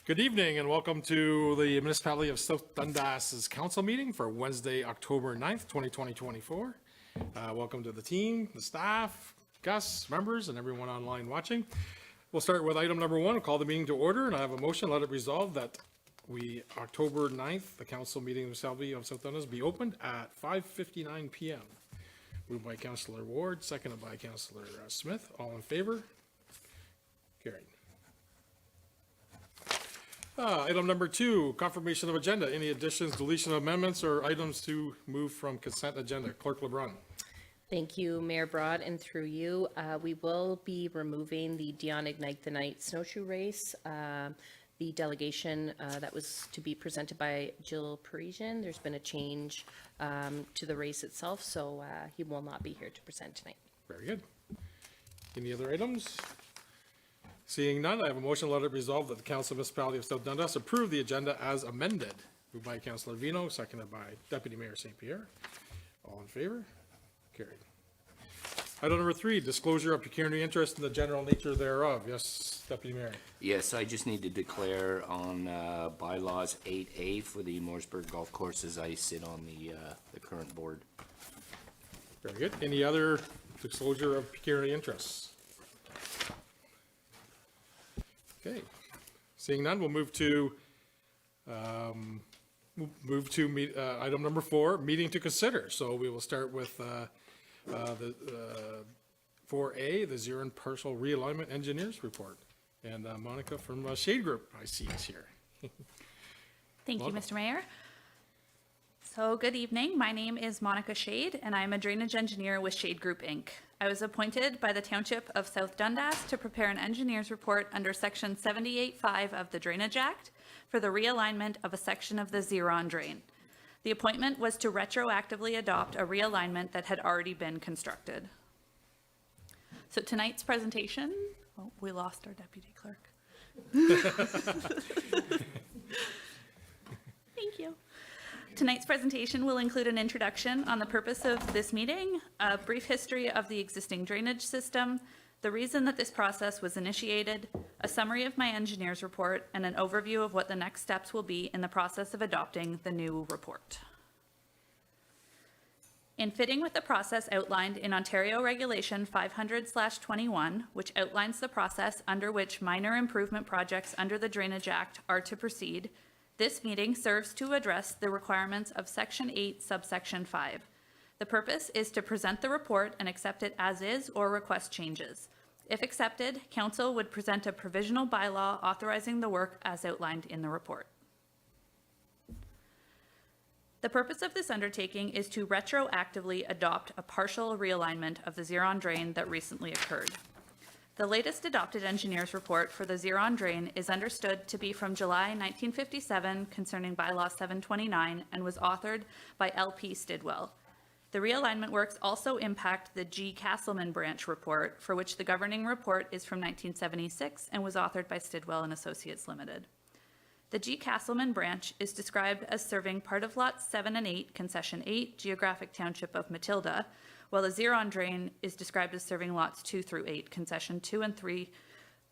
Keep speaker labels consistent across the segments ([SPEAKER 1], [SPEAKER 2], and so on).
[SPEAKER 1] Good evening and welcome to the Municipality of South Dundas' council meeting for Wednesday, October 9th, 2024. Welcome to the team, the staff, Gus, members, and everyone online watching. We'll start with item number one, call the meeting to order, and I have a motion, let it resolve that October 9th, the council meeting of the Municipality of South Dundas be opened at 5:59 p.m. Moved by Councillor Ward, seconded by Councillor Smith. All in favor? Carried. Item number two, confirmation of agenda. Any additions, deletion of amendments, or items to move from consent agenda? Clerk LeBrun.
[SPEAKER 2] Thank you, Mayor Broad, and through you, we will be removing the Dion Ignite the Night snowshoe race. The delegation that was to be presented by Jill Parisian, there's been a change to the race itself, so he will not be here to present tonight.
[SPEAKER 1] Very good. Any other items? Seeing none, I have a motion, let it resolve that the Council of Municipality of South Dundas approve the agenda as amended. Moved by Councillor Vino, seconded by Deputy Mayor St. Pierre. All in favor? Carried. Item number three, disclosure of pecuniary interest in the general nature thereof. Yes, Deputy Mayor.
[SPEAKER 3] Yes, I just need to declare on bylaws 8A for the Mooresburg Golf Course as I sit on the current board.
[SPEAKER 1] Very good. Any other disclosure of pecuniary interests? Okay. Seeing none, we'll move to item number four, meeting to consider. So we will start with the 4A, the Zero and Partial Realignment Engineers Report. And Monica from Shade Group, I see, is here.
[SPEAKER 4] Thank
[SPEAKER 1] Welcome.
[SPEAKER 4] you, Mr. Mayor. So good evening. My name is Monica Shade, and I'm a drainage engineer with Shade Group, Inc. I was appointed by the Township of South Dundas to prepare an engineer's report under Section 78.5 of the Drainage Act for the realignment of a section of the Zeron Drain. The appointment was to retroactively adopt a realignment that had already been constructed. So tonight's presentation, oh, we lost our deputy clerk. Thank you. Tonight's presentation will include an introduction on the purpose of this meeting, a brief history of the existing drainage system, the reason that this process was initiated, a summary of my engineer's report, and an overview of what the next steps will be in the process of adopting the new report. In fitting with the process outlined in Ontario Regulation 500/21, which outlines the process under which minor improvement projects under the Drainage Act are to proceed, this meeting serves to address the requirements of Section 8, subsection 5. The purpose is to present the report and accept it as is or request changes. If accepted, Council would present a provisional bylaw authorizing the work as outlined in the report. The purpose of this undertaking is to retroactively adopt a partial realignment of the Zeron Drain that recently occurred. The latest adopted engineer's report for the Zeron Drain is understood to be from July 1957 concerning Bylaw 729 and was authored by L.P. Stidwell. The realignment works also impact the G. Castleman branch report, for which the governing report is from 1976 and was authored by Stidwell and Associates Limited. The G. Castleman branch is described as serving part of lots 7 and 8, concession 8, geographic township of Matilda, while the Zeron Drain is described as serving lots 2 through 8, concession 2 and 3,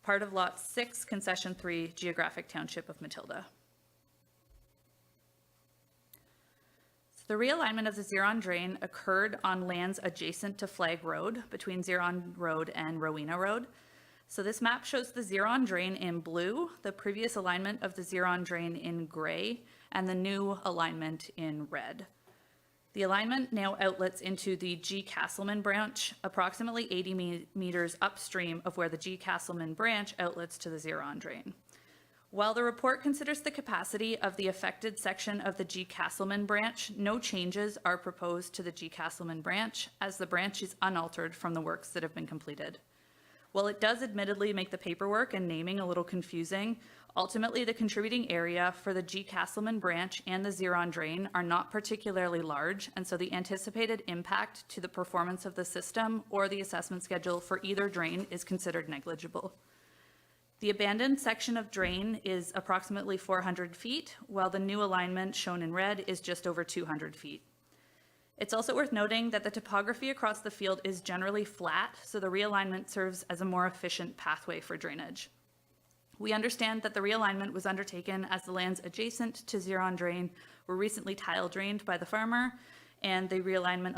[SPEAKER 4] part of lot 6, concession 3, geographic township of Matilda. So the realignment of the Zeron Drain occurred on lands adjacent to Flag Road, between Zeron Road and Rowena Road. So this map shows the Zeron Drain in blue, the previous alignment of the Zeron Drain in gray, and the new alignment in red. The alignment now outlets into the G. Castleman branch, approximately 80 meters upstream of where the G. Castleman branch outlets to the Zeron Drain. While the report considers the capacity of the affected section of the G. Castleman branch, no changes are proposed to the G. Castleman branch, as the branch is unaltered from the works that have been completed. While it does admittedly make the paperwork and naming a little confusing, ultimately the contributing area for the G. Castleman branch and the Zeron Drain are not particularly large, and so the anticipated impact to the performance of the system or the assessment schedule for either drain is considered negligible. The abandoned section of drain is approximately 400 feet, while the new alignment shown in red is just over 200 feet. It's also worth noting that the topography across the field is generally flat, so the realignment serves as a more efficient pathway for drainage. We understand that the realignment was undertaken as the lands adjacent to Ziron Drain were recently tile drained by the farmer, and the realignment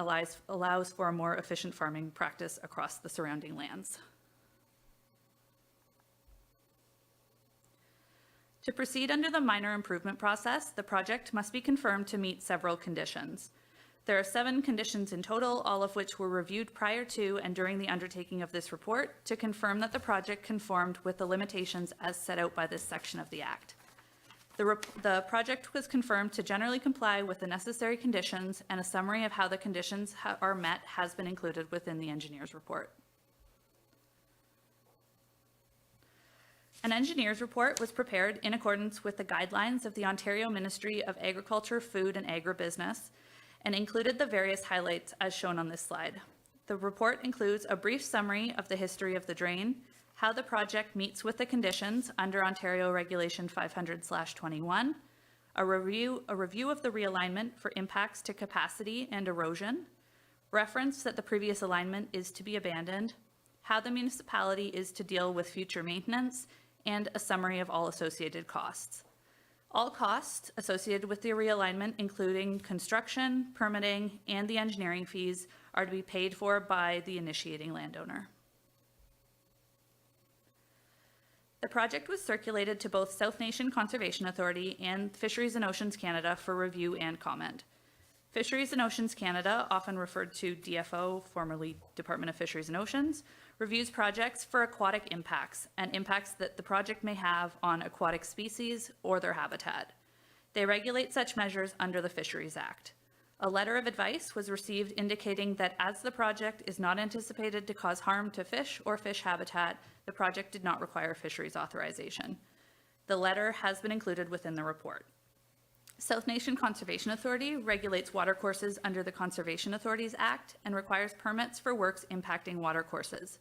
[SPEAKER 4] allows for a more efficient farming practice across the surrounding lands. To proceed under the minor improvement process, the project must be confirmed to meet several conditions. There are 7 conditions in total, all of which were reviewed prior to and during the undertaking of this report to confirm that the project conformed with the limitations as set out by this section of the Act. The project was confirmed to generally comply with the necessary conditions, and a summary of how the conditions are met has been included within the engineer's report. An engineer's report was prepared in accordance with the guidelines of the Ontario Ministry of Agriculture, Food and Agribusiness, and included the various highlights as shown on this slide. The report includes a brief summary of the history of the drain, how the project meets with the conditions under Ontario Regulation 500/21, a review of the realignment for impacts to capacity and erosion, reference that the previous alignment is to be abandoned, how the municipality is to deal with future maintenance, and a summary of all associated costs. All costs associated with the realignment, including construction, permitting, and the engineering fees, are to be paid for by the initiating landowner. The project was circulated to both South Nation Conservation Authority and Fisheries and Oceans Canada for review and comment. Fisheries and Oceans Canada, often referred to DFO, formerly Department of Fisheries and Oceans, reviews projects for aquatic impacts and impacts that the project may have on aquatic species or their habitat. They regulate such measures under the Fisheries Act. A letter of advice was received indicating that as the project is not anticipated to cause harm to fish or fish habitat, the project did not require fisheries authorization. The letter has been included within the report. South Nation Conservation Authority regulates watercourses under the Conservation Authorities Act and requires permits for works impacting watercourses.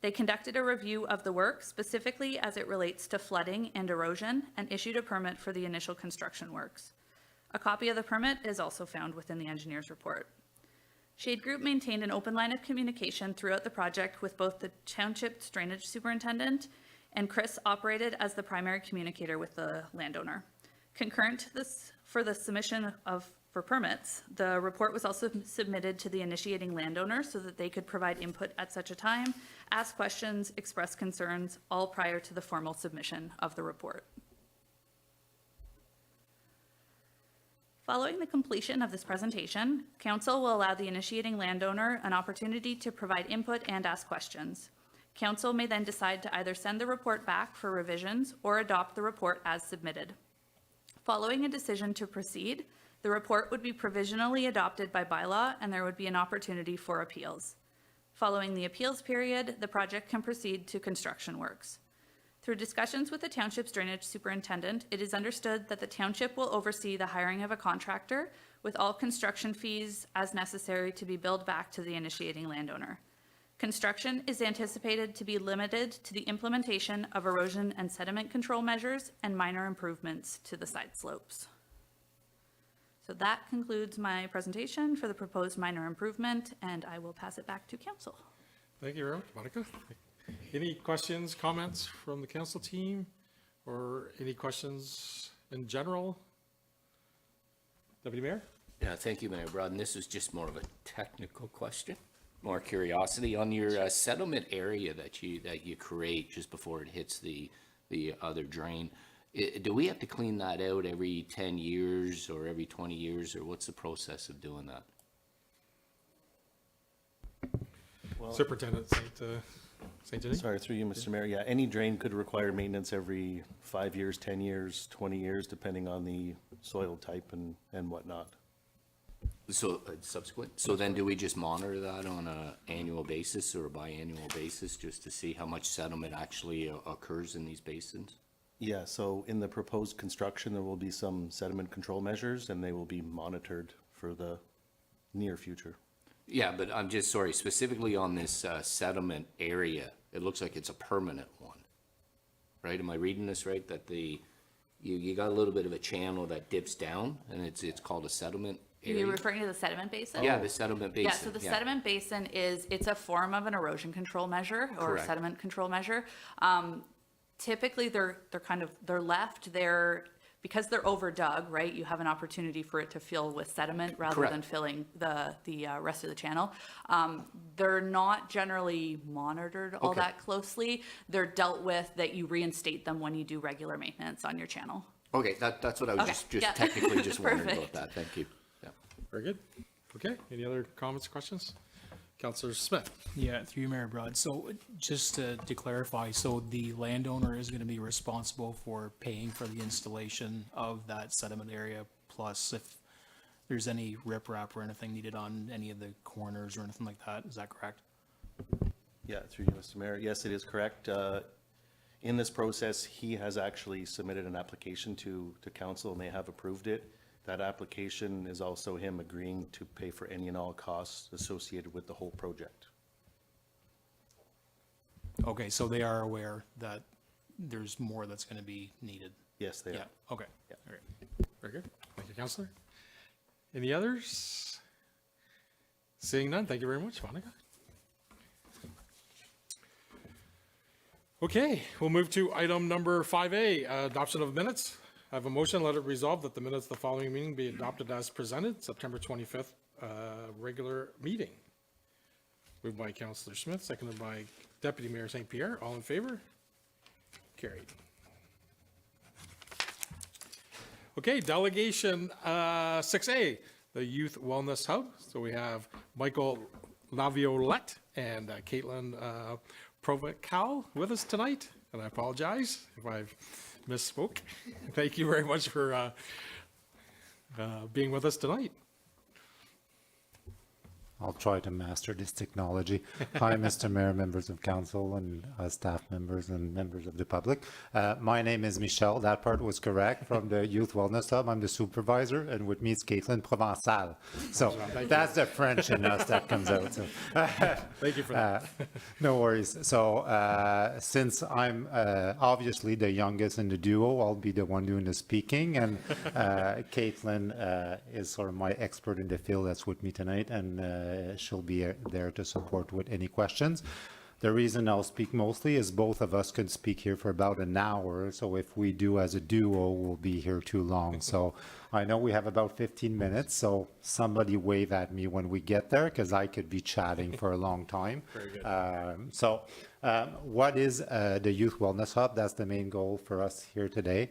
[SPEAKER 4] They conducted a review of the work specifically as it relates to flooding and erosion and issued a permit for the initial construction works. A copy of the permit is also found within the engineer's report. Shade Group maintained an open line of communication throughout the project with both the township's drainage superintendent, and Chris operated as the primary communicator with the landowner. Concurrent to this, for the submission for permits, the report was also submitted to the initiating landowner so that they could provide input at such a time, ask questions, express concerns, all prior to the formal submission of the report. Following the completion of this presentation, Council will allow the initiating landowner an opportunity to provide input and ask questions. Council may then decide to either send the report back for revisions or adopt the report as submitted. Following a decision to proceed, the report would be provisionally adopted by bylaw and there would be an opportunity for appeals. Following the appeals period, the project can proceed to construction works. Through discussions with the township's drainage superintendent, it is understood that the township will oversee the hiring of a contractor with all construction fees as necessary to be billed back to the initiating landowner. Construction is anticipated to be limited to the implementation of erosion and sediment control measures and minor improvements to the side slopes. So that concludes my presentation for the proposed minor improvement, and I will pass it back to council.
[SPEAKER 1] Thank you very much, Monica. Any questions, comments from the council team, or any questions in general? Deputy Mayor?
[SPEAKER 3] Yeah, thank you, Mayor Broad. This is just more of a technical question, more curiosity on your settlement area that you create just before it hits the other drain. Do we have to clean that out every 10 years or every 20 years, or what's the process of doing that?
[SPEAKER 5] Well,
[SPEAKER 1] Superintendent St. Denis?
[SPEAKER 5] sorry, through you, Mr. Mayor. Yeah, any drain could require maintenance every 5 years, 10 years, 20 years, depending on the soil type and whatnot.
[SPEAKER 3] So subsequent, so then do we just monitor that on a annual basis or a biannual basis just to see how much settlement actually occurs in these basins?
[SPEAKER 5] Yeah, so in the proposed construction, there will be some sediment control measures and they will be monitored for the near future.
[SPEAKER 3] Yeah, but I'm just sorry, specifically on this settlement area, it looks like it's a permanent one, right? Am I reading this right? That you got a little bit of a channel that dips down and it's called a settlement area?
[SPEAKER 4] You're referring to the sediment basin?
[SPEAKER 3] Yeah, the sediment basin.
[SPEAKER 4] Yeah, so the sediment basin it's a form of an erosion control measure or
[SPEAKER 3] Correct.
[SPEAKER 4] sediment control measure. typically they're left there because they're overdug, right? You have an opportunity for it to fill with sediment rather
[SPEAKER 3] Correct.
[SPEAKER 4] than filling the rest of the channel. They're not generally monitored all
[SPEAKER 3] Okay.
[SPEAKER 4] that closely. They're dealt with that you reinstate them when you do regular maintenance on your channel.
[SPEAKER 3] Okay, that's what I was
[SPEAKER 4] Okay,
[SPEAKER 3] just
[SPEAKER 4] yeah.
[SPEAKER 3] technically just wondering about
[SPEAKER 4] Perfect.
[SPEAKER 3] that. Thank you. Yeah.
[SPEAKER 1] Very good. Okay, any other comments, questions? Counselor Smith?
[SPEAKER 6] Yeah, through you, Mayor Broad. So just to clarify, so the landowner is going to be responsible for paying for the installation of that sediment area, plus if there's any riprap or anything needed on any of the corners or anything like that. Is that correct?
[SPEAKER 5] Yeah, through you, Mr. Mayor. Yes, it is correct. In this process, he has actually submitted an application to council and they have approved it. That application is also him agreeing to pay for any and all costs associated with the whole project.
[SPEAKER 6] Okay, so they are aware that there's more that's going to be needed.
[SPEAKER 5] Yes, they
[SPEAKER 6] Yeah,
[SPEAKER 5] are.
[SPEAKER 6] okay.
[SPEAKER 5] Yeah.
[SPEAKER 6] All right.
[SPEAKER 1] Very good. Thank you, Counselor. Any others? Seeing none, thank you very much, Monica. Okay, we'll move to item number 5A, adoption of minutes. I have a motion, let it resolve that the minutes of the following meeting be adopted as presented, September 25th, regular meeting. Moved by Counselor Smith, seconded by Deputy Mayor St. Pierre. All in favor? Carried. Okay, delegation 6A, the Youth Wellness Hub. So we have Michael Laviolette and Caitlin Provocal with us tonight. And I apologize if I've misspoke. Thank you very much for being with us tonight.
[SPEAKER 7] I'll try to master this technology. Hi, Mr. Mayor, members of council, and staff members and members of the public. My name is Michel. That part was correct from the Youth Wellness Hub. I'm the supervisor, and with me is Caitlin Provençal. So that's the French in us that comes out. So.
[SPEAKER 1] Thank you for that.
[SPEAKER 7] No worries. So since I'm obviously the youngest in the duo, I'll be the one doing the speaking, and Caitlin is sort of my expert in the field that's with me tonight, and she'll be there to support with any questions. The reason I'll speak mostly is both of us could speak here for about an hour, so if we do as a duo, we'll be here too long. So I know we have about 15 minutes, so somebody wave at me when we get there, because I could be chatting for a long time.
[SPEAKER 1] Very good.
[SPEAKER 7] What is the Youth Wellness Hub? That's the main goal for us here today.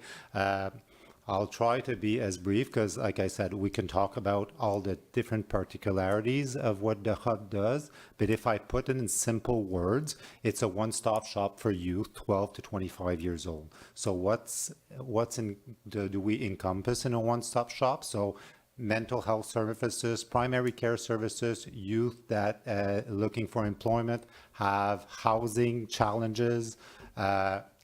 [SPEAKER 7] I'll try to be as brief because, like I said, we can talk about all the different particularities of what the hub does. But if I put it in simple words, it's a one-stop shop for youth 12 to 25 years old. So do we encompass in a one-stop shop? So mental health services, primary care services, youth that looking for employment, have housing challenges,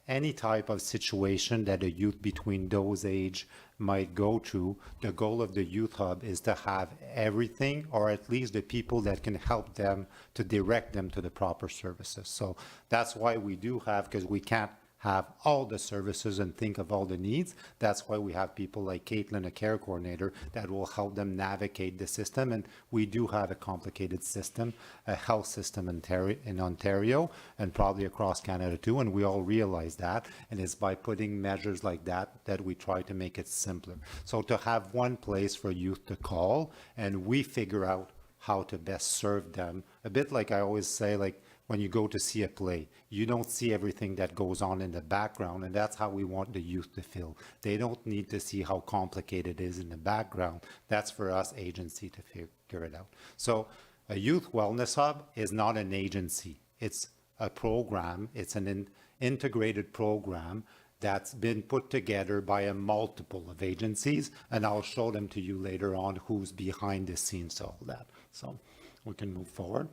[SPEAKER 7] any type of situation that a youth between those age might go through. The goal of the Youth Hub is to have everything, or at least the people that can help them to direct them to the proper services. So that's why we do have, because we can't have all the services and think of all the needs. That's why we have people like Caitlin, a care coordinator, that will help them navigate the system. And we do have a complicated system, a health system in Ontario and probably across Canada too. And we all realize that. And it's by putting measures like that that we try to make it simpler. So to have one place for youth to call, and we figure out how to best serve them. A bit like I always say, like, when you go to see a play, you don't see everything that goes on in the background, and that's how we want the youth to feel. They don't need to see how complicated it is in the background. That's for us agency to figure it out. So a youth wellness hub is not an agency. It's a program. It's an integrated program that's been put together by a multiple of agencies, and I'll show them to you later on who's behind the scenes to all that. So we can move forward.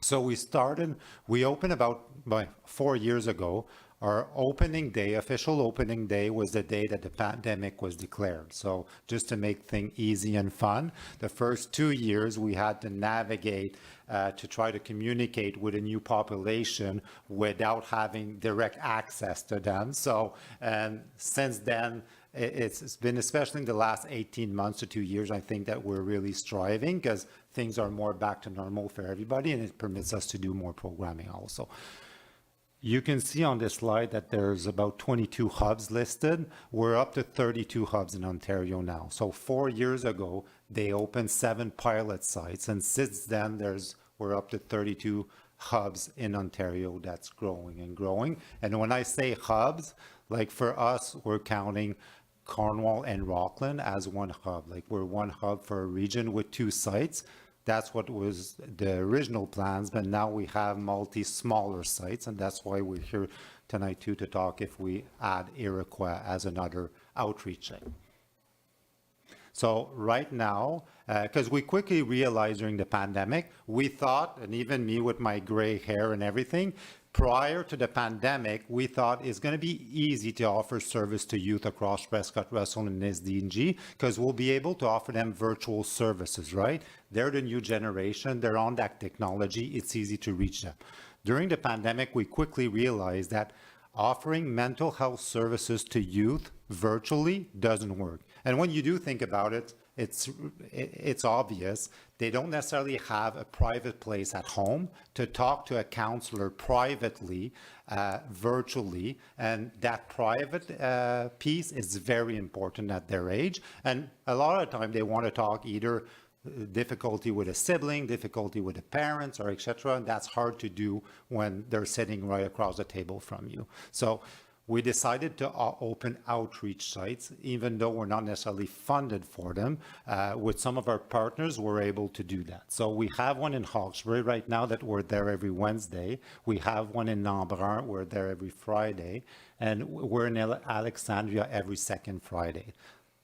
[SPEAKER 7] So we opened about 4 years ago. Our opening day, official opening day, was the day that the pandemic was declared. So just to make things easy and fun, the first 2 years we had to navigate to try to communicate with a new population without having direct access to them. So, and since then, it's been, especially in the last 18 months to 2 years, I think that we're really striving because things are more back to normal for everybody, and it permits us to do more programming also. You can see on this slide that there's about 22 hubs listed. We're up to 32 hubs in Ontario now. So 4 years ago, they opened 7 pilot sites, and since then, we're up to 32 hubs in Ontario that's growing and growing. And when I say hubs, like for us, we're counting Cornwall and Rockland as one hub. Like we're one hub for a region with 2 sites. That's what was the original plans, but now we have smaller sites, and that's why we're here tonight too, to talk if we add Iroquois as another outreach site. So right now, because we quickly realized during the pandemic, we thought, and even me with my gray hair and everything, prior to the pandemic, we thought it's going to be easy to offer service to youth across Prescott, Russell, and SDNG, because we'll be able to offer them virtual services, right? They're the new generation. They're on that technology. It's easy to reach them. During the pandemic, we quickly realized that offering mental health services to youth virtually doesn't work. And when you do think about it, it's obvious. They don't necessarily have a private place at home to talk to a counselor privately, virtually, and that private piece is very important at their age. And a lot of the time they want to talk either difficulty with a sibling, difficulty with the parents, or etc. And that's hard to do when they're sitting right across the table from you. So we decided to open outreach sites, even though we're not necessarily funded for them. With some of our partners, we're able to do that. So we have one in Hawkesbury right now that we're there every Wednesday. We have one in Nambrun, we're there every Friday. And we're in Alexandria every second Friday.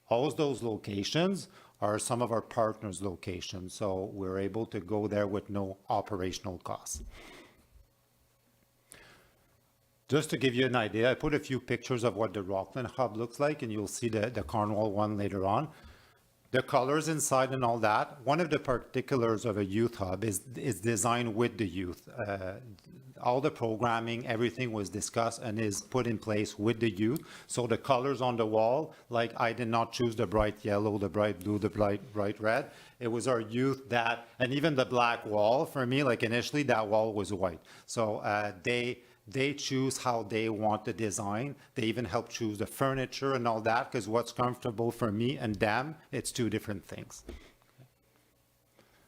[SPEAKER 7] All those locations are some of our partners' locations. So we're able to go there with no operational costs. Just to give you an idea, I put a few pictures of what the Rockland hub looks like, and you'll see the Cornwall one later on. The colors inside and all that. One of the particulars of a youth hub is designed with the youth. All the programming, everything was discussed and is put in place with the youth. So the colors on the wall, like I did not choose the bright yellow, the bright blue, the bright red. It was our youth that, and even the black wall, for me, like initially that wall was white. So they choose how they want the design. They even help choose the furniture and all that, because what's comfortable for me and them, it's 2 different things.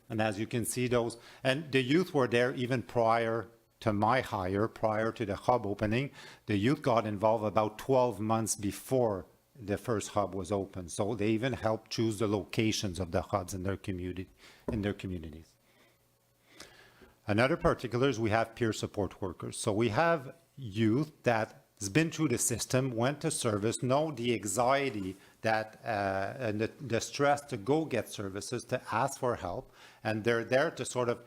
[SPEAKER 7] And as you can see those, and the youth were there even prior to my hire, prior to the hub opening. The youth got involved about 12 months before the first hub was open. So they even helped choose the locations of the hubs in their communities. Another particular is we have peer support workers. So we have youth that has been through the system, went to service, know the anxiety that and the stress to go get services, to ask for help, and they're there to sort of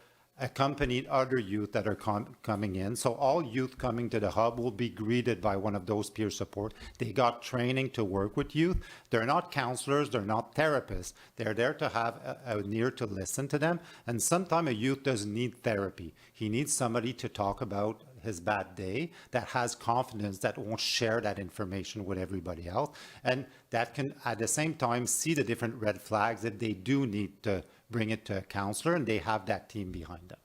[SPEAKER 7] accompany other youth that are coming in. So all youth coming to the hub will be greeted by one of those peer support. They got training to work with youth. They're not counselors, they're not therapists. They're there to have an ear to listen to them. And sometimes a youth doesn't need therapy. He needs somebody to talk about his bad day, that has confidence, that won't share that information with everybody else, and that can at the same time see the different red flags that they do need to bring it to a counselor, and they have that team behind them.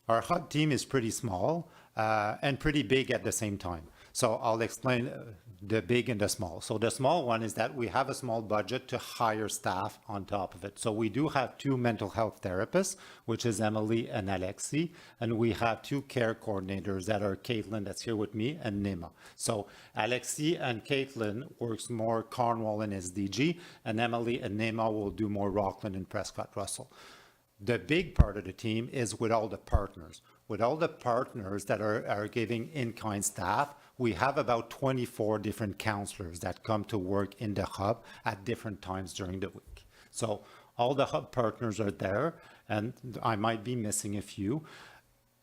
[SPEAKER 7] Our hub team is pretty small and pretty big at the same time. So I'll explain the big and the small. So the small one is that we have a small budget to hire staff on top of it. So we do have 2 mental health therapists, which is Emily and Alexi, and we have 2 care coordinators that are Caitlin, that's here with me, and Nima. So Alexi and Caitlin works more Cornwall and SDG, and Emily and Nima will do more Rockland and Prescott Russell. The big part of the team is with all the partners. With all the partners that are giving in-kind staff, we have about 24 different counselors that come to work in the hub at different times during the week. So all the hub partners are there, and I might be missing a few.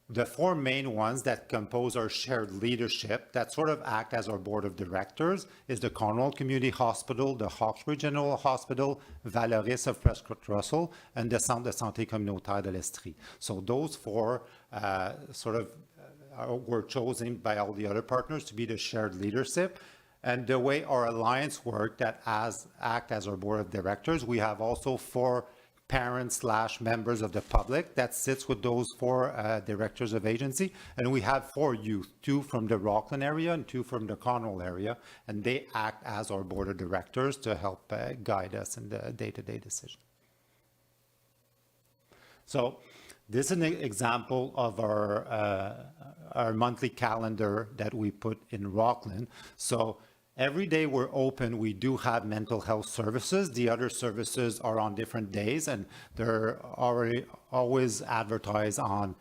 [SPEAKER 7] The 4 main ones that compose our shared leadership that sort of act as our board of directors is the Cornwall Community Hospital, the Hawkesbury General Hospital, Valoris of Prescott Russell, and the Centre de Santé Communautaire de l'Estrie. So those 4 were chosen by all the other partners to be the shared leadership. And the way our alliance work that act as our board of directors, we have also 4 parents / members of the public that sits with those 4 directors of agency. And we have 4 youth, 2 from the Rockland area and 2 from the Cornwall area. And they act as our board of directors to help guide us in the day-to-day decision. So this is an example of our monthly calendar that we put in Rockland. So every day we're open, we do have mental health services. The other services are on different days, and they're already always advertised on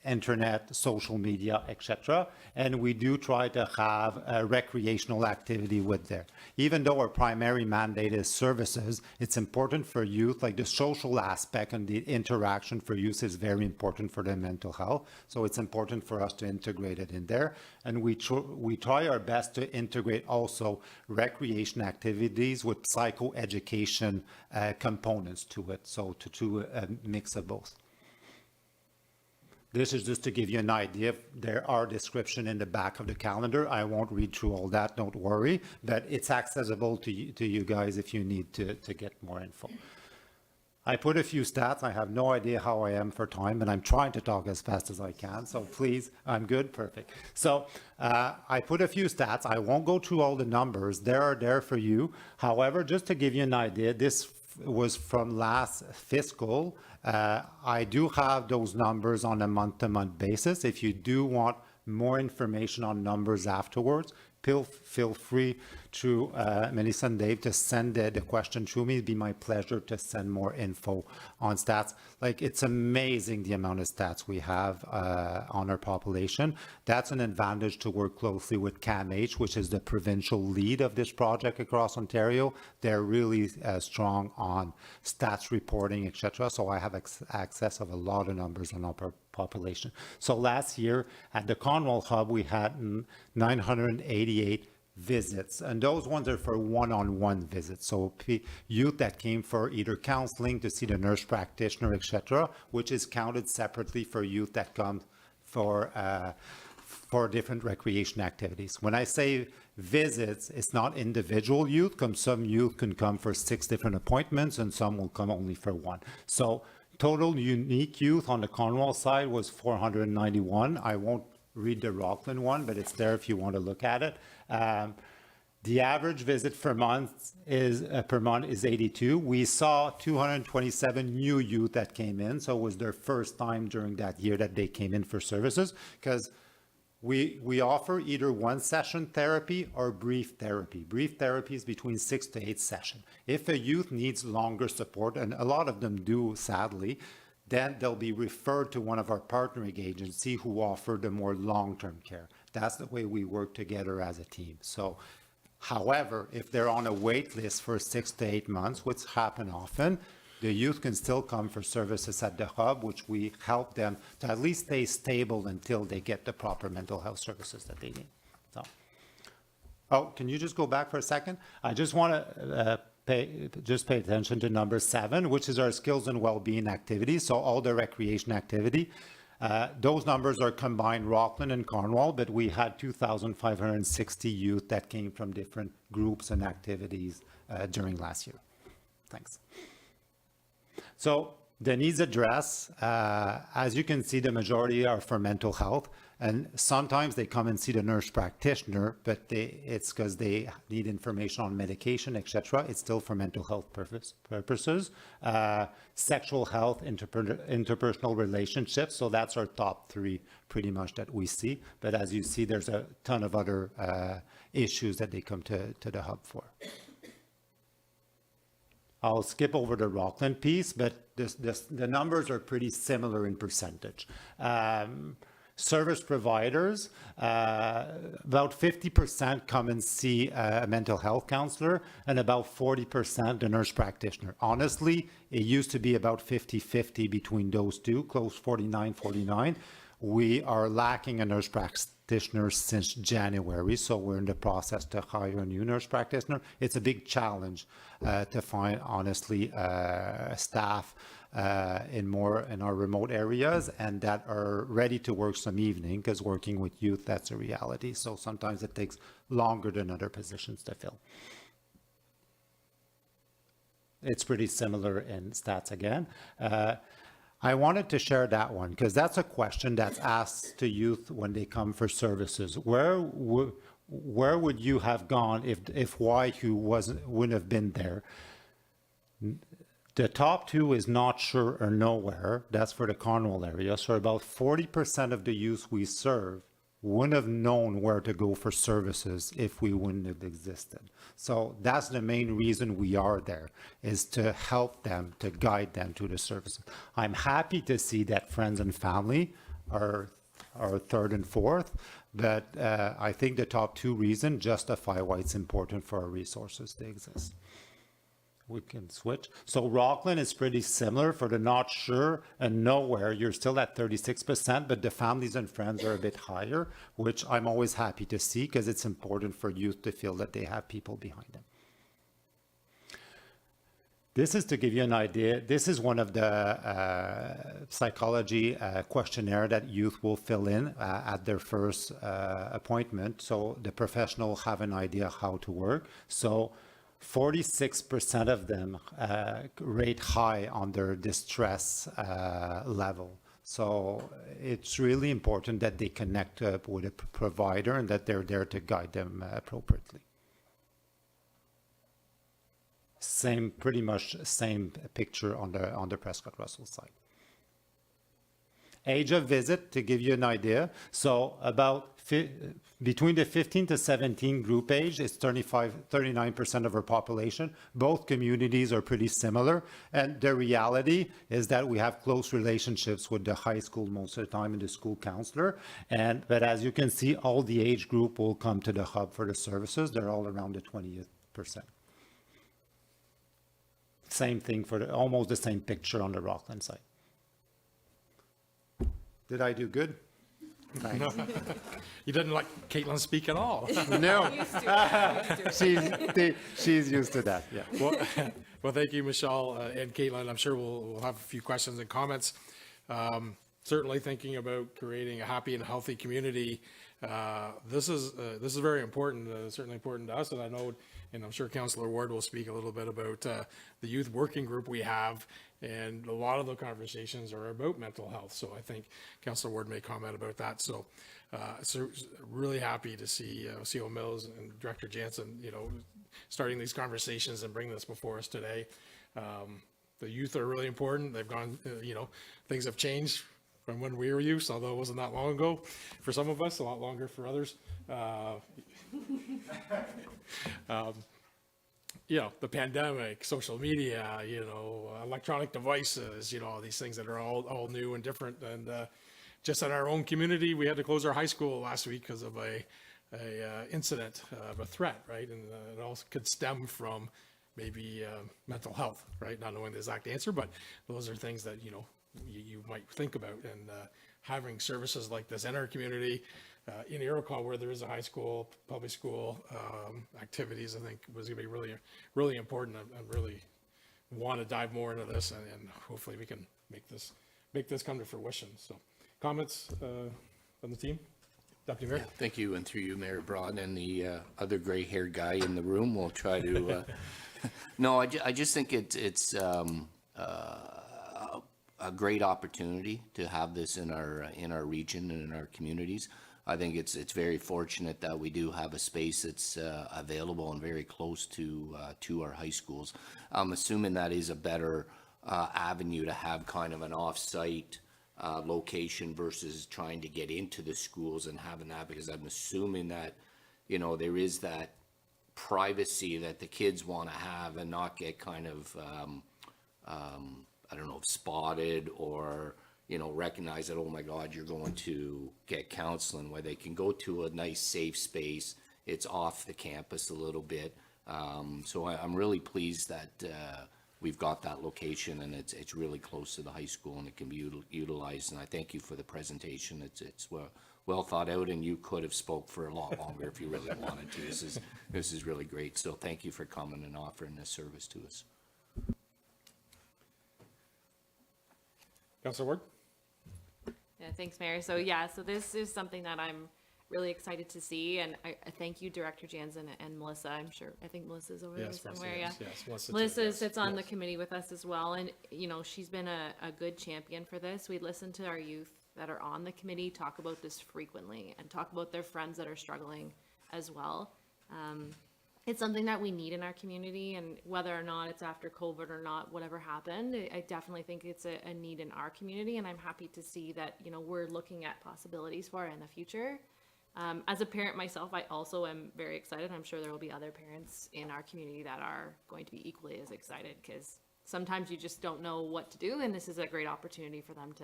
[SPEAKER 7] internet, social media, etc. And we do try to have a recreational activity with there. Even though our primary mandate is services, it's important for youth, like the social aspect and the interaction for youth is very important for their mental health. So it's important for us to integrate it in there. And we try our best to integrate also recreation activities with psychoeducation components to it. So to a mix of both. This is just to give you an idea. There are descriptions in the back of the calendar. I won't read through all that, don't worry, but it's accessible to you guys if you need to get more info. I put a few stats. I have no idea how I am for time, but I'm trying to talk as fast as I can. So please, I'm good, perfect. So I put a few stats. I won't go through all the numbers. They are there for you. However, just to give you an idea, this was from last fiscal. I do have those numbers on a month-to-month basis. If you do want more information on numbers afterwards, feel free to Melissa and Dave to send the question to me. It'd be my pleasure to send more info on stats. Like, it's amazing the amount of stats we have on our population. That's an advantage to work closely with CAMH, which is the provincial lead of this project across Ontario. They're really strong on stats reporting, etc. So I have access of a lot of numbers on our population. So last year at the Cornwall Hub, we had 988 visits, and those ones are for one-on-one visits. So youth that came for either counseling, to see the nurse practitioner, etc., which is counted separately for youth that come for different recreation activities. When I say visits, it's not individual youth. Some youth can come for 6 different appointments, and some will come only for 1. So total unique youth on the Cornwall side was 491. I won't read the Rockland one, but it's there if you want to look at it. The average visit per month is 82. We saw 227 new youth that came in, so it was their first time during that year that they came in for services, because we offer either 1 session therapy or brief therapy. Brief therapy is between 6 to 8 sessions. If a youth needs longer support, and a lot of them do, sadly, then they'll be referred to one of our partnering agencies who offer the more long-term care. That's the way we work together as a team. So, however, if they're on a wait list for 6 to 8 months, which happen often, the youth can still come for services at the hub, which we help them to at least stay stable until they get the proper mental health services that they need. So, oh, can you just go back for a second? I just want to pay attention to number 7, which is our skills and well-being activities. So all the recreation activity. Those numbers are combined Rockland and Cornwall, but we had 2,560 youth that came from different groups and activities during last year. Thanks. So the needs address, as you can see, the majority are for mental health, and sometimes they come and see the nurse practitioner, but it's because they need information on medication, etc. It's still for mental health purposes. Sexual health, interpersonal relationships, so that's our top 3 pretty much that we see. But as you see, there's a ton of other issues that they come to the hub for. I'll skip over the Rockland piece, but the numbers are pretty similar in percentage. Service providers, about 50% come and see a mental health counselor, and about 40% the nurse practitioner. Honestly, it used to be about 50-50 between those two, close 49-49. We are lacking a nurse practitioner since January, so we're in the process to hire a new nurse practitioner. It's a big challenge to find, honestly, staff in our remote areas and that are ready to work some evening, because working with youth, that's a reality. So sometimes it takes longer than other positions to fill. it's pretty similar in stats again. I wanted to share that one because that's a question that's asked to youth when they come for services. Where would you have gone if YQ wouldn't have been there? The top two is not sure or nowhere. That's for the Cornwall area. So about 40% of the youth we serve wouldn't have known where to go for services if we wouldn't have existed. So that's the main reason we are there, is to help them, to guide them to the services. I'm happy to see that friends and family are third and fourth, but I think the top two reasons justify why it's important for our resources to exist. We can switch. So Rockland is pretty similar for the not sure and nowhere. You're still at 36%, but the families and friends are a bit higher, which I'm always happy to see because it's important for youth to feel that they have people behind them. This is to give you an idea. This is one of the psychology questionnaire that youth will fill in at their first appointment. So the professional have an idea how to work. So 46% of them rate high on their distress level. So it's really important that they connect up with a provider and that they're there to guide them appropriately. Pretty much same picture on the Prescott Russell side. Age of visit, to give you an idea. So about between the 15 to 17 group age is 39% of our population. Both communities are pretty similar. And the reality is that we have close relationships with the high school most of the time and the school counselor. But as you can see, all the age group will come to the hub for the services. They're all around the 20%. Same thing for almost the same picture on the Rockland side. Did I do good? Thanks.
[SPEAKER 1] You didn't let Caitlin speak at all.
[SPEAKER 7] No. She's used to that, yeah.
[SPEAKER 1] Well, thank you, Michelle and Caitlin. I'm sure we'll have a few questions and comments. Certainly thinking about creating a happy and healthy community. This is very important, certainly important to us. And I know, and I'm sure Councillor Ward will speak a little bit about the youth working group we have. And a lot of the conversations are about mental health. So I think Councillor Ward may comment about that. So really happy to see CO Mills and Director Jansen, starting these conversations and bringing this before us today. The youth are really important. They've gone, things have changed from when we were youth, although it wasn't that long ago for some of us, a lot longer for others. The pandemic, social media, electronic devices, all these things that are all new and different. And just in our own community, we had to close our high school last week because of a incident of a threat, right? And it also could stem from maybe mental health, right? Not knowing the exact answer, but those are things that, you might think about. And having services like this in our community, in Iroquois, where there is a high school, public school activities, I think was going to be really, really important. I really want to dive more into this, and hopefully we can make this come to fruition. So, comments from the team, Deputy Mayor.
[SPEAKER 3] Thank you, and through you, Mayor Broad, and the other gray-haired guy in the room. We'll try to. No, I just think it's a great opportunity to have this in our region and in our communities. I think it's very fortunate that we do have a space that's available and very close to our high schools. I'm assuming that is a better avenue to have kind of an off-site location versus trying to get into the schools and having that, because I'm assuming that, there is that privacy that the kids want to have and not get kind of, I don't know, spotted or, recognize that, oh my God, you're going to get counseling, where they can go to a nice, safe space. It's off the campus a little bit. So I'm really pleased that we've got that location, and it's really close to the high school, and it can be utilized. And I thank you for the presentation. It's well thought out, and you could have spoke for a lot longer if you really wanted to. This is really great. So thank you for coming and offering this service to us.
[SPEAKER 1] Councillor Ward.
[SPEAKER 8] Yeah, thanks, Mayor. So this is something that I'm really excited to see. And I thank you, Director Jansen and Melissa. I think Melissa's over there
[SPEAKER 1] Yes, Melissa,
[SPEAKER 8] somewhere,
[SPEAKER 1] yes,
[SPEAKER 8] yeah.
[SPEAKER 1] yes, Melissa too,
[SPEAKER 8] Melissa
[SPEAKER 1] yes,
[SPEAKER 8] sits on the
[SPEAKER 1] yes.
[SPEAKER 8] committee with us as well, and, you know, she's been a good champion for this. We listen to our youth that are on the committee talk about this frequently and talk about their friends that are struggling as well. It's something that we need in our community, and whether or not it's after COVID or not, whatever happened, I definitely think it's a need in our community, and I'm happy to see that, you know, we're looking at possibilities for it in the future. As a parent myself, I also am very excited. I'm sure there will be other parents in our community that are going to be equally as excited, because sometimes you just don't know what to do, and this is a great opportunity for them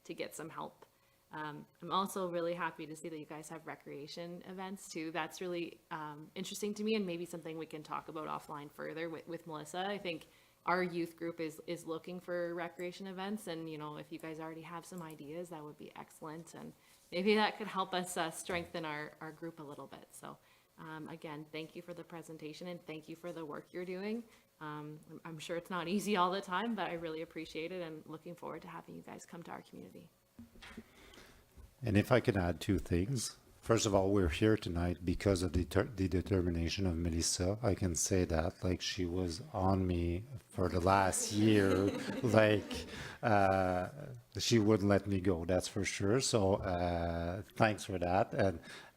[SPEAKER 8] to get some help. I'm also really happy to see that you guys have recreation events too. That's really interesting to me, and maybe something we can talk about offline further with Melissa. I think our youth group is looking for recreation events, and, you know, if you guys already have some ideas, that would be excellent, and maybe that could help us strengthen our group a little bit. So again, thank you for the presentation, and thank you for the work you're doing. I'm sure it's not easy all the time, but I really appreciate it, and looking forward to having you guys come to our community.
[SPEAKER 7] And if I can add two things. First of all, we're here tonight because of the determination of Melissa. I can say that, like, she was on me for the last year, like, she wouldn't let me go, that's for sure. So thanks for that.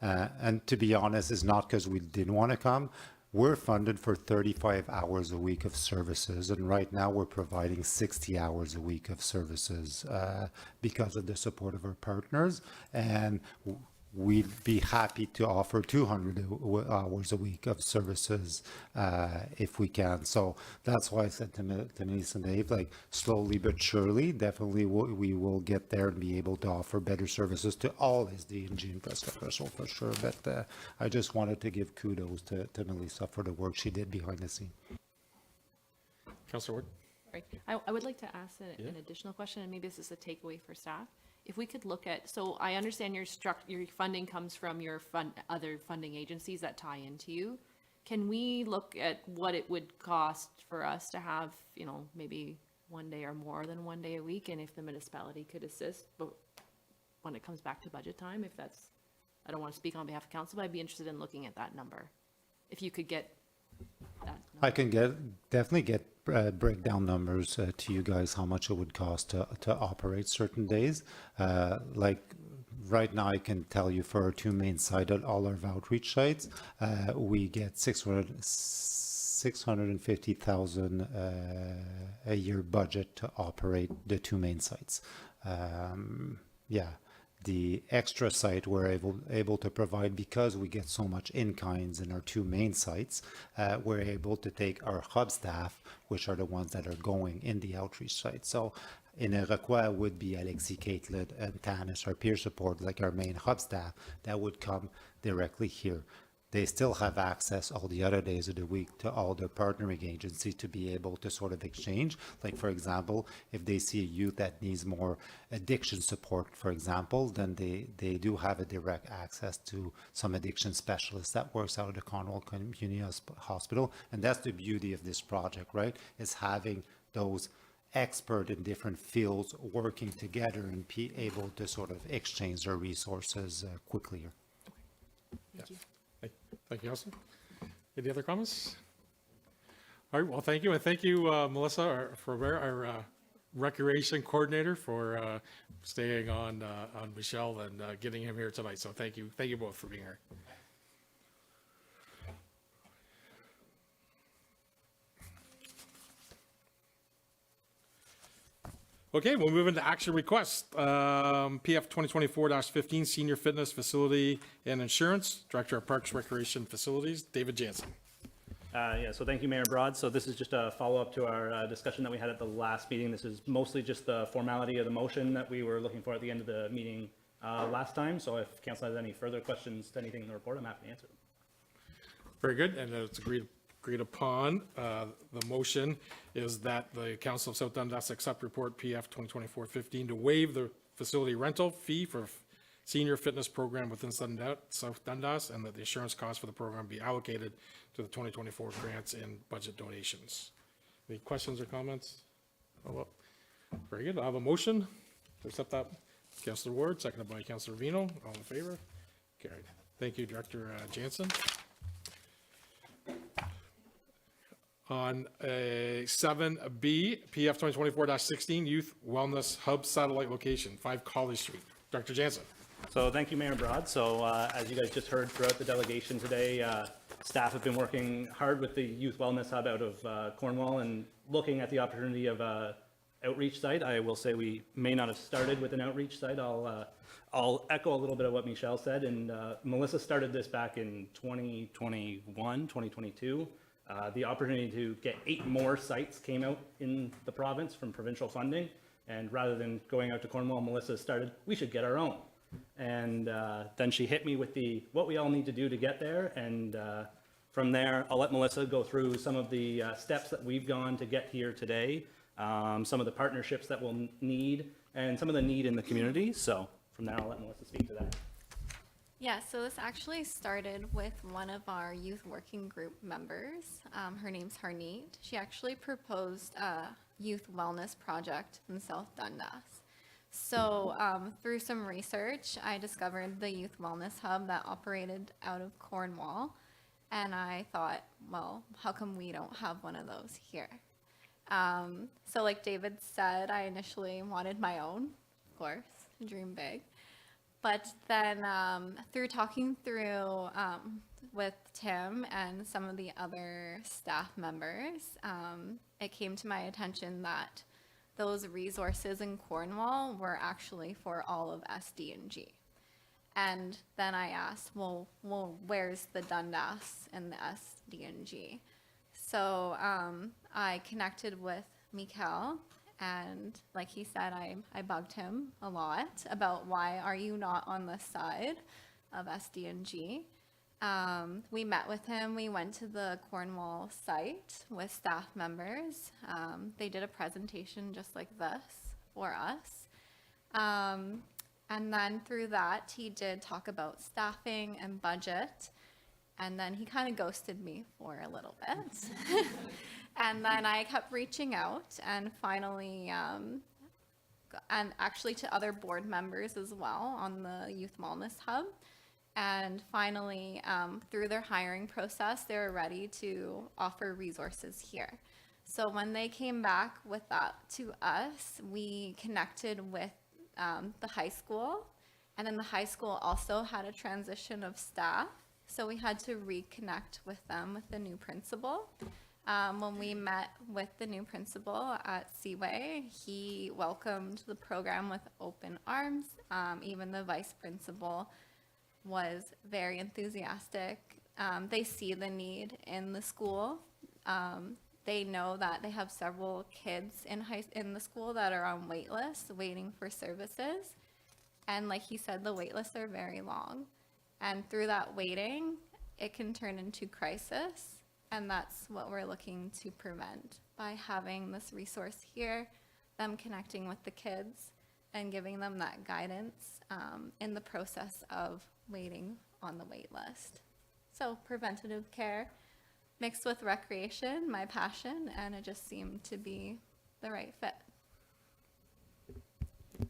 [SPEAKER 7] And to be honest, it's not because we didn't want to come. We're funded for 35 hours a week of services, and right now we're providing 60 hours a week of services because of the support of our partners. And we'd be happy to offer 200 hours a week of services if we can. So that's why I said to Melissa and Dave, like, slowly but surely, definitely we will get there and be able to offer better services to all SDNG infrastructure for sure. But I just wanted to give kudos to Melissa for the work she did behind the scene.
[SPEAKER 1] Councillor Ward?
[SPEAKER 8] Right. I would like to ask an additional question, and maybe this is a takeaway for staff. If we could look at, so I understand your funding comes from your other funding agencies that tie into you. Can we look at what it would cost for us to have, you know, maybe one day or more than one day a week, and if the municipality could assist, but when it comes back to budget time, if that's, I don't want to speak on behalf of council, but I'd be interested in looking at that number. If you could get that number.
[SPEAKER 7] I can definitely get breakdown numbers to you guys, how much it would cost to operate certain days. Like right now, I can tell you for our two main sites, all our outreach sites, we get 650,000 a year budget to operate the two main sites. Yeah. The extra site we're able to provide, because we get so much in-kinds in our two main sites, we're able to take our hub staff, which are the ones that are going in the outreach site. So in Iroquois would be Alexis, Caitlin, and Tanis, our peer support, like our main hub staff, that would come directly here. They still have access all the other days of the week to all their partnering agencies to be able to sort of exchange. Like, for example, if they see a youth that needs more addiction support, for example, then they do have a direct access to some addiction specialist that works out of the Cornwall Community Hospital. And that's the beauty of this project, right? Is having those expert in different fields working together and be able to sort of exchange their resources quickly.
[SPEAKER 8] Thank you.
[SPEAKER 1] Thank you, Councillor. Any other comments? All right, well, thank you, and thank you, Melissa, our recreation coordinator, for staying on Michelle and getting him here tonight. So thank you both for being here. Okay, we'll move into action requests. PF 2024-15, Senior Fitness Facility and Insurance, Director of Parks, Recreation Facilities, David Jansen.
[SPEAKER 9] Yeah, so thank you, Mayor Broad. So this is just a follow-up to our discussion that we had at the last meeting. This is mostly just the formality of the motion that we were looking for at the end of the meeting last time. So if council has any further questions to anything in the report, I'm happy to answer them.
[SPEAKER 1] Very good, and it's agreed upon. The motion is that the Council of South Dundas accept report PF 2024-15 to waive the facility rental fee for senior fitness program within South Dundas, and that the insurance costs for the program be allocated to the 2024 grants and budget donations. Any questions or comments? Oh, well, very good. I have a motion to accept that. Councillor Ward, seconded by Councillor Vino. All in favor? Carried. Thank you, Director Jansen. On a 7B, PF 2024-16, Youth Wellness Hub Satellite Location, 5 College Street. Dr. Jansen.
[SPEAKER 9] So thank you, Mayor Broad. So as you guys just heard throughout the delegation today, staff have been working hard with the Youth Wellness Hub out of Cornwall and looking at the opportunity of a outreach site. I will say we may not have started with an outreach site. I'll echo a little bit of what Michelle said. And Melissa started this back in 2021, 2022. The opportunity to get 8 more sites came out in the province from provincial funding. And rather than going out to Cornwall, Melissa started, we should get our own. And then she hit me with what we all need to do to get there. And from there, I'll let Melissa go through some of the steps that we've gone to get here today, some of the partnerships that we'll need, and some of the need in the community. So from there, I'll let Melissa speak to that.
[SPEAKER 10] Yeah, so this actually started with one of our youth working group members. Her name's Harneet. She actually proposed a youth wellness project in South Dundas. So through some research, I discovered the Youth Wellness Hub that operated out of Cornwall. And I thought, well, how come we don't have one of those here? So like David said, I initially wanted my own, of course, dream big. But then through talking through with Tim and some of the other staff members, it came to my attention that those resources in Cornwall were actually for all of SD&G. And then I asked, well, where's the Dundas and the SD&G? So I connected with Mikkel, and like he said, I bugged him a lot about why are you not on the side of SD&G. We met with him. We went to the Cornwall site with staff members. They did a presentation just like this for us. And then through that, he did talk about staffing and budget. And then he kind of ghosted me for a little bit. And then I kept reaching out, and finally, and actually to other board members as well on the Youth Wellness Hub. And finally, through their hiring process, they were ready to offer resources here. So when they came back with that to us, we connected with the high school, and then the high school also had a transition of staff. So we had to reconnect with them with the new principal. When we met with the new principal at Seaway, he welcomed the program with open arms. Even the vice principal was very enthusiastic. They see the need in the school. They know that they have several kids in the school that are on wait lists waiting for services. And like he said, the wait lists are very long. And through that waiting, it can turn into crisis. And that's what we're looking to prevent by having this resource here, them connecting with the kids and giving them that guidance in the process of waiting on the wait list. So preventative care mixed with recreation, my passion, and it just seemed to be the right fit.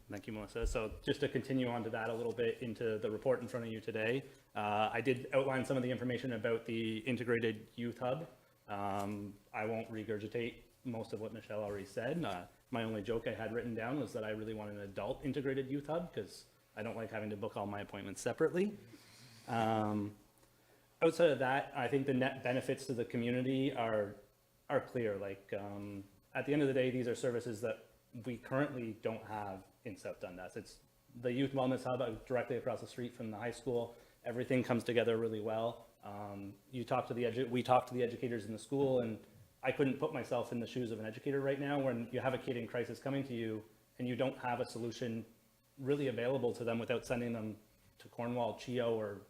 [SPEAKER 9] Thank you, Melissa. So just to continue on to that a little bit into the report in front of you today, I did outline some of the information about the integrated youth hub. I won't regurgitate most of what Michelle already said. My only joke I had written down was that I really want an adult integrated youth hub because I don't like having to book all my appointments separately. Outside of that, I think the net benefits to the community are clear. Like at the end of the day, these are services that we currently don't have in South Dundas. It's the Youth Wellness Hub directly across the street from the high school. Everything comes together really well. We talk to the educators in the school, and I couldn't put myself in the shoes of an educator right now when you have a kid in crisis coming to you and you don't have a solution really available to them without sending them to Cornwall, CHEO, or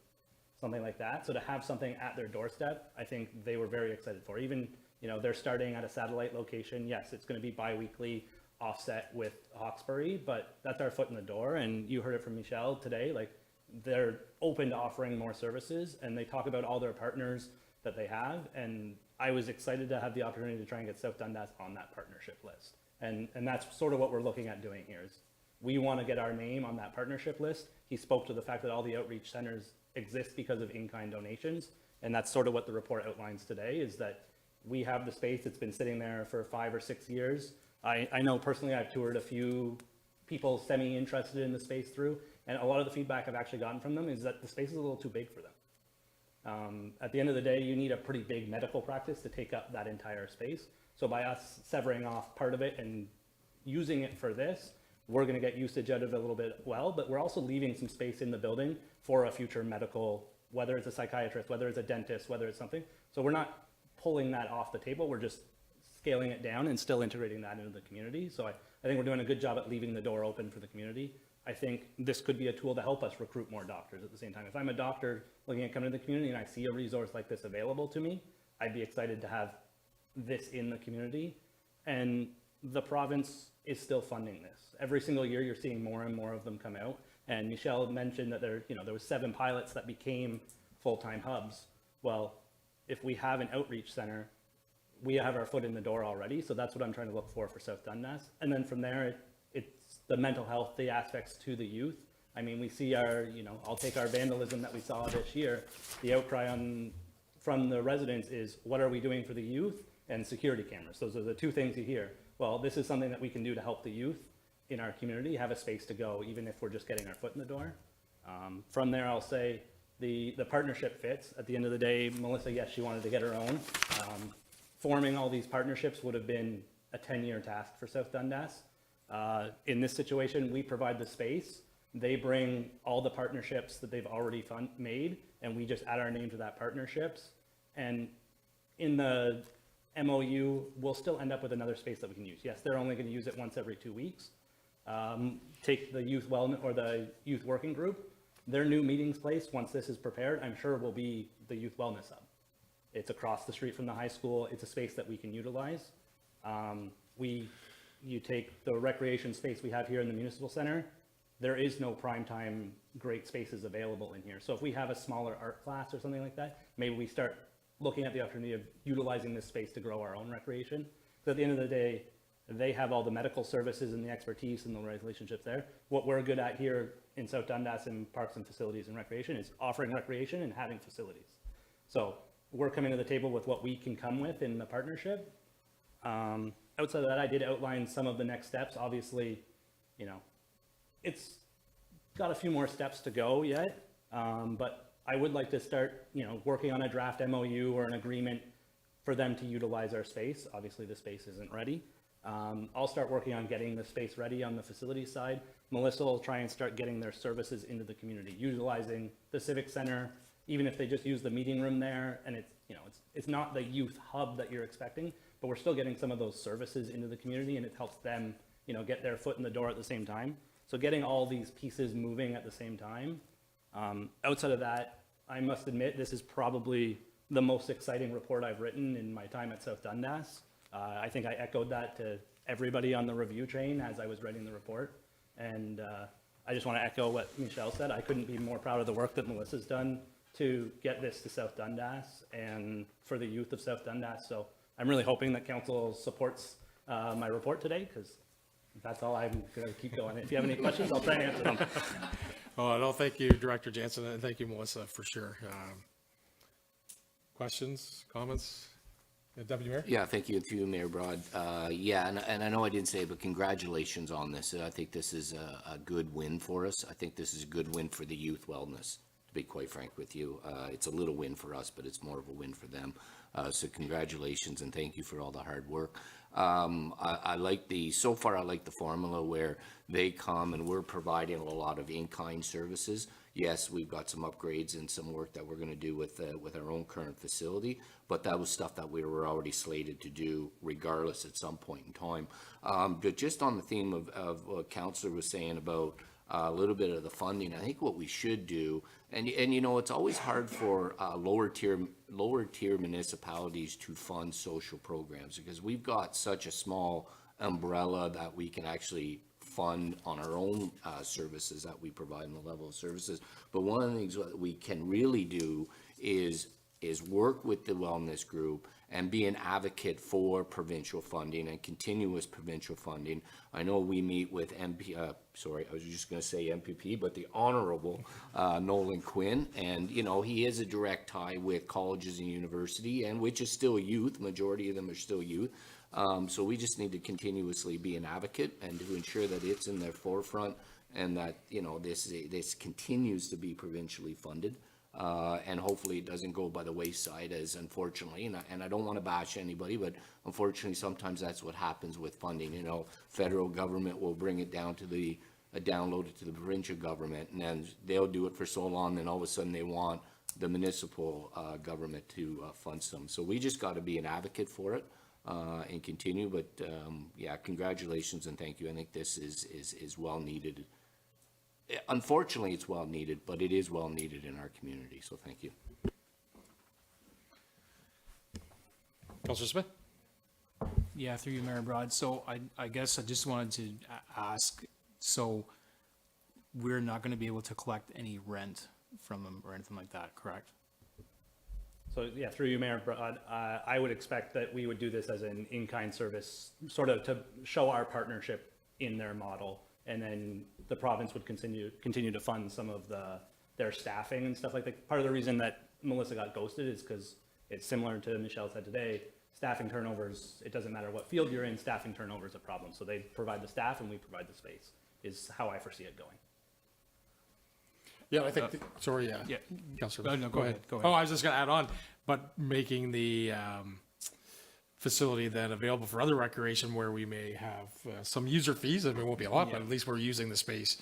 [SPEAKER 9] something like that. So to have something at their doorstep, I think they were very excited for. Even, they're starting at a satellite location. Yes, it's going to be bi-weekly offset with Hawkesbury, but that's our foot in the door. And you heard it from Michelle today, like they're open to offering more services, and they talk about all their partners that they have. And I was excited to have the opportunity to try and get South Dundas on that partnership list. And that's sort of what we're looking at doing here is we want to get our name on that partnership list. He spoke to the fact that all the outreach centers exist because of in-kind donations. And that's sort of what the report outlines today, is that we have the space. It's been sitting there for 5 or 6 years. I know personally I've toured a few people semi-interested in the space through, and a lot of the feedback I've actually gotten from them is that the space is a little too big for them. At the end of the day, you need a pretty big medical practice to take up that entire space. So by us severing off part of it and using it for this, we're going to get usage out of it a little bit but we're also leaving some space in the building for a future medical, whether it's a psychiatrist, whether it's a dentist, whether it's something. So we're not pulling that off the table. We're just scaling it down and still integrating that into the community. So I think we're doing a good job at leaving the door open for the community. I think this could be a tool to help us recruit more doctors at the same time. If I'm a doctor looking at coming to the community and I see a resource like this available to me, I'd be excited to have this in the community. And the province is still funding this. Every single year you're seeing more and more of them come out. And Michelle mentioned that there was 7 pilots that became full-time hubs. Well, if we have an outreach center, we have our foot in the door already. So that's what I'm trying to look for South Dundas. And then from there, it's the mental health, the aspects to the youth. I mean, we see I'll take our vandalism that we saw this year. The outcry from the residents is, what are we doing for the youth? And security cameras. Those are the 2 things you hear. Well, this is something that we can do to help the youth in our community have a space to go, even if we're just getting our foot in the door. From there, I'll say the partnership fits. At the end of the day, Melissa, yes, she wanted to get her own. Forming all these partnerships would have been a 10-year task for South Dundas. In this situation, we provide the space. They bring all the partnerships that they've already made, and we just add our name to that partnerships. And in the MOU, we'll still end up with another space that we can use. Yes, they're only going to use it once every 2 weeks. Take the youth wellness or the youth working group. Their new meetings place, once this is prepared, I'm sure will be the youth wellness hub. It's across the street from the high school. It's a space that we can utilize. You take the recreation space we have here in the municipal center, there is no primetime great spaces available in here. So if we have a smaller art class or something like that, maybe we start looking at the opportunity of utilizing this space to grow our own recreation. Because at the end of the day, they have all the medical services and the expertise and the relationships there. What we're good at here in South Dundas in parks and facilities and recreation is offering recreation and having facilities. So we're coming to the table with what we can come with in the partnership. Outside of that, I did outline some of the next steps. Obviously, it's got a few more steps to go yet, but I would like to start, working on a draft MOU or an agreement for them to utilize our space. Obviously, the space isn't ready. I'll start working on getting the space ready on the facility side. Melissa will try and start getting their services into the community, utilizing the Civic Center, even if they just use the meeting room there. And it's not the youth hub that you're expecting, but we're still getting some of those services into the community, and it helps them, get their foot in the door at the same time. So getting all these pieces moving at the same time. Outside of that, I must admit, this is probably the most exciting report I've written in my time at South Dundas. I think I echoed that to everybody on the review train as I was writing the report. And I just want to echo what Michelle said. I couldn't be more proud of the work that Melissa's done to get this to South Dundas and for the youth of South Dundas. So I'm really hoping that council supports my report today, because that's all I'm going to keep going. If you have any questions, I'll try and answer them.
[SPEAKER 1] Oh, no, thank you, Director Jansen, and thank you, Melissa, for sure. Questions, comments? Deputy Mayor?
[SPEAKER 3] Yeah, thank you to you, Mayor Broad. And I know I didn't say it, but congratulations on this. I think this is a good win for us. I think this is a good win for the youth wellness, to be quite frank with you. It's a little win for us, but it's more of a win for them. So congratulations and thank you for all the hard work. I like the formula where they come and we're providing a lot of in-kind services. Yes, we've got some upgrades and some work that we're going to do with our own current facility, but that was stuff that we were already slated to do regardless at some point in time. But just on the theme of what Councillor was saying about a little bit of the funding, I think what we should do, and it's always hard for lower tier municipalities to fund social programs because we've got such a small umbrella that we can actually fund on our own services that we provide in the level of services. But one of the things that we can really do is is work with the wellness group and be an advocate for provincial funding and continuous provincial funding. I know we meet with sorry, I was just gonna say MPP, but the Honorable Nolan Quinn, and, you know, he is a direct tie with colleges and university, and which is still youth, majority of them are still youth. So we just need to continuously be an advocate and to ensure that it's in their forefront and that, you know, this continues to be provincially funded. And hopefully it doesn't go by the wayside, as unfortunately, and I don't want to bash anybody, but unfortunately, sometimes that's what happens with funding. You know, federal government will bring it down to download it to the provincial government, and then they'll do it for so long, and all of a sudden they want the municipal government to fund some. So we just got to be an advocate for it and continue. But yeah, congratulations and thank you. I think this is well needed. Unfortunately, it's well needed, but it is well needed in our community, so thank you.
[SPEAKER 1] Councillor Smith?
[SPEAKER 6] Yeah, through you, Mayor Broad. So I guess I just wanted to ask, so we're not going to be able to collect any rent from them or anything like that, correct?
[SPEAKER 9] So, yeah, through you, Mayor Broad, I would expect that we would do this as an in-kind service, sort of to show our partnership in their model. And then the province would continue to fund some of their staffing and stuff like that. Part of the reason that Melissa got ghosted is because it's similar to Michelle said today, staffing turnovers, it doesn't matter what field you're in, staffing turnover is a problem. So they provide the staff and we provide the space, is how I foresee it going.
[SPEAKER 1] Yeah, I think, sorry,
[SPEAKER 6] Yeah.
[SPEAKER 1] Councillor.
[SPEAKER 6] No, go ahead.
[SPEAKER 1] Oh, I was just gonna add on, but making the facility then available for other recreation where we may have some user fees, and it won't be a lot, but at least we're using the space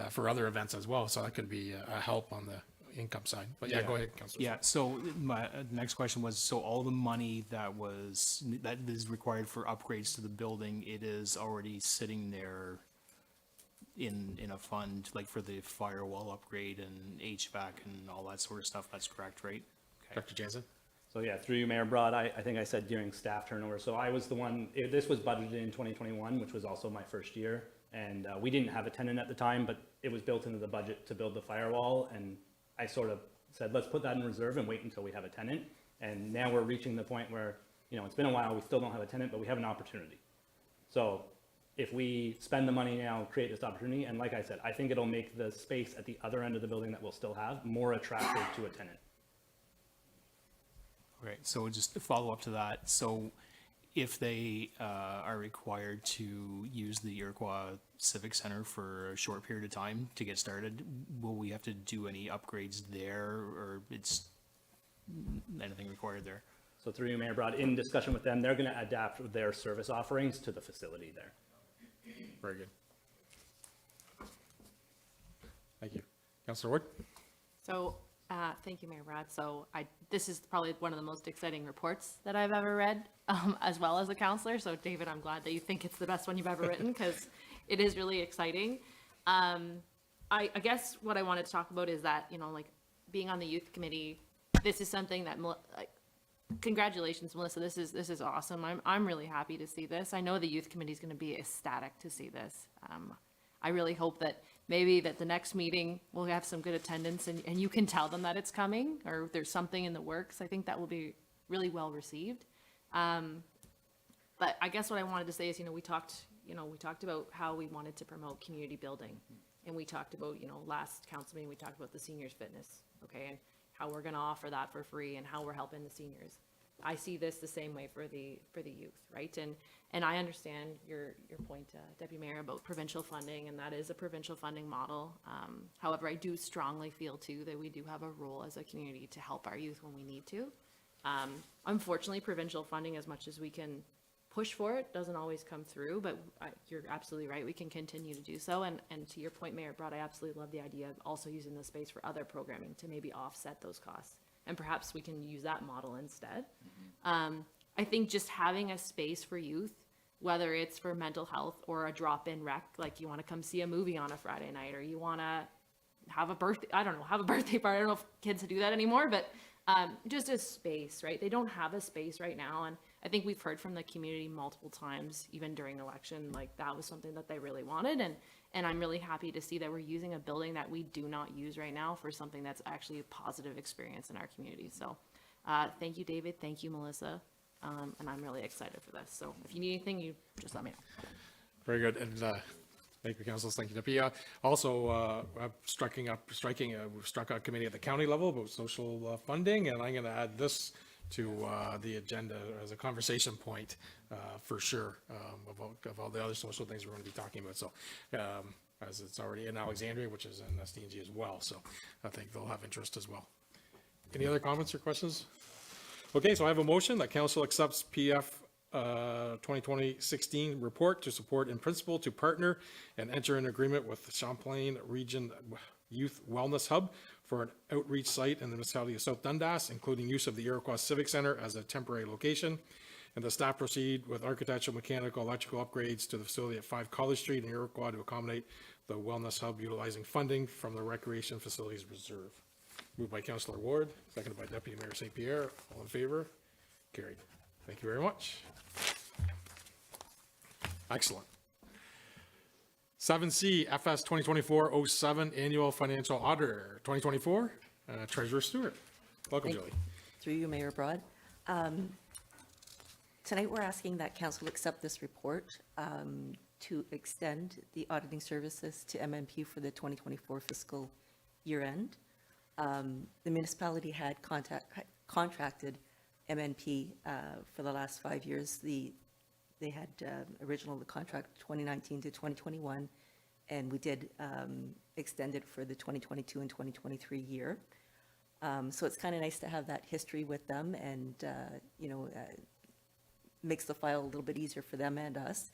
[SPEAKER 1] for other events as well, so that could be a help on the income side. But yeah, go ahead, Councillor.
[SPEAKER 6] Yeah, so my next question was, so all the money that is required for upgrades to the building, it is already sitting there in a fund, like for the firewall upgrade and HVAC and all that sort of stuff, that's correct, right? Okay.
[SPEAKER 1] Dr. Jansen?
[SPEAKER 9] So yeah, through you, Mayor Broad, I think I said during staff turnover. So I was the one, this was budgeted in 2021, which was also my first year. And we didn't have a tenant at the time, but it was built into the budget to build the firewall. And I sort of said, let's put that in reserve and wait until we have a tenant. And now we're reaching the point where, you know, it's been a while, we still don't have a tenant, but we have an opportunity. So if we spend the money now, create this opportunity, and like I said, I think it'll make the space at the other end of the building that we'll still have more attractive to a tenant.
[SPEAKER 6] Okay, so just to follow up to that, so if they are required to use the Iroquois Civic Center for a short period of time to get started, will we have to do any upgrades there, or it's anything required there?
[SPEAKER 9] So through you, Mayor Broad, in discussion with them, they're going to adapt their service offerings to the facility there.
[SPEAKER 1] Very good. Thank you. Councillor Ward?
[SPEAKER 8] So, thank you, Mayor Brad. So this is probably one of the most exciting reports that I've ever read, as well as a counselor. So David, I'm glad that you think it's the best one you've ever written, because it is really exciting. I guess what I wanted to talk about is that, you know, like being on the youth committee, this is something that, like, congratulations, Melissa. This is awesome. I'm really happy to see this. I know the youth committee is going to be ecstatic to see this. I really hope that maybe that the next meeting we'll have some good attendance and you can tell them that it's coming or there's something in the works. I think that will be really well received. But I guess what I wanted to say is, we talked about how we wanted to promote community building, and we talked about, last council meeting, we talked about the seniors fitness, okay, and how we're going to offer that for free and how we're helping the seniors. I see this the same way for the youth, right? And I understand your point, Deputy Mayor, about provincial funding, and that is a provincial funding model. However, I do strongly feel too that we do have a role as a community to help our youth when we need to. Unfortunately, provincial funding, as much as we can push for it, doesn't always come through, but you're absolutely right. We can continue to do so. And to your point, Mayor Broad, I absolutely love the idea of also using the space for other programming to maybe offset those costs. And perhaps we can use that model instead. I think just having a space for youth, whether it's for mental health or a drop-in rec, like you want to come see a movie on a Friday night, or you want to have a birthday, have a birthday party. I don't know if kids do that anymore, but just a space, right? They don't have a space right now. And I think we've heard from the community multiple times, even during election, like that was something that they really wanted. And I'm really happy to see that we're using a building that we do not use right now for something that's actually a positive experience in our community. So Thank you, David. Thank you, Melissa. And I'm really excited for this. So if you need anything, you just let me know.
[SPEAKER 1] Very good. And thank you, councilors. Thank you, Deputy. Also, we've struck a committee at the county level about social funding, and I'm going to add this to the agenda as a conversation point for sure of all the other social things we're going to be talking about. So as it's already in Alexandria, which is in SDNG as well. So I think they'll have interest as well. Any other comments or questions? Okay, so I have a motion that council accepts PF 2020-16 report to support in principle to partner and enter an agreement with Champlain Region Youth Wellness Hub for an outreach site in the municipality of South Dundas, including use of the Iroquois Civic Center as a temporary location. And the staff proceed with architectural, mechanical, electrical upgrades to the facility at 5 College Street in Iroquois to accommodate the wellness hub utilizing funding from the Recreation Facilities Reserve. Moved by Councillor Ward, seconded by Deputy Mayor St. Pierre. All in favor? Carried. Thank you very much. Excellent. 7C, FS 2024-07 Annual Financial Auditor, 2024, Treasurer Stewart. Welcome,
[SPEAKER 11] Thank-
[SPEAKER 1] Julie.
[SPEAKER 11] Through you, Mayor Broad. Tonight, we're asking that council accept this report to extend the auditing services to MNP for the 2024 fiscal year end. The municipality had contracted MNP for the last 5 years. They had original the contract 2019 to 2021, and we did extend it for the 2022 and 2023 year. So it's kind of nice to have that history with them, and makes the file a little bit easier for them and us.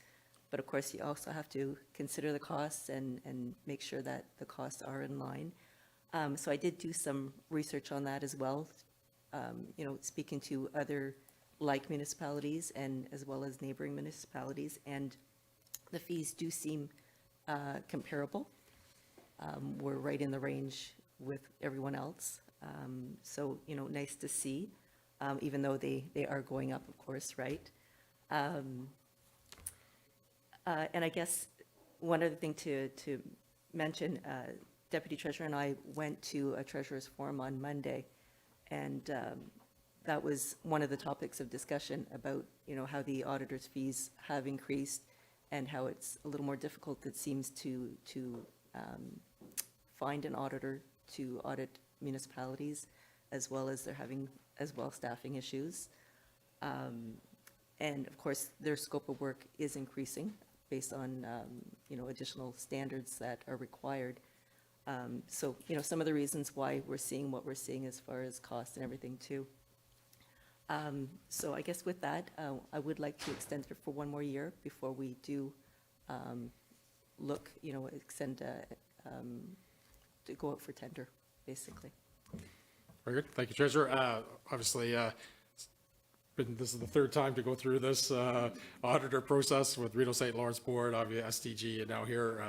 [SPEAKER 11] But of course, you also have to consider the costs and make sure that the costs are in line. So I did do some research on that as well, speaking to other like municipalities and as well as neighboring municipalities, and the fees do seem comparable. We're right in the range with everyone else. So, nice to see, even though they are going up, of course, right? And I guess one other thing to mention, Deputy Treasurer and I went to a Treasurer's Forum on Monday, and that was one of the topics of discussion about, how the auditor's fees have increased and how it's a little more difficult, it seems, to find an auditor to audit municipalities, as well as they're having staffing issues. And of course, their scope of work is increasing based on, additional standards that are required. So, some of the reasons why we're seeing what we're seeing as far as costs and everything too. So I guess with that, I would like to extend it for one more year before we do extend to go out for tender, basically.
[SPEAKER 1] Very good. Thank you, Treasurer. Obviously, this is the third time to go through this auditor process with Rideau St. Lawrence Board, obviously STG, and now here,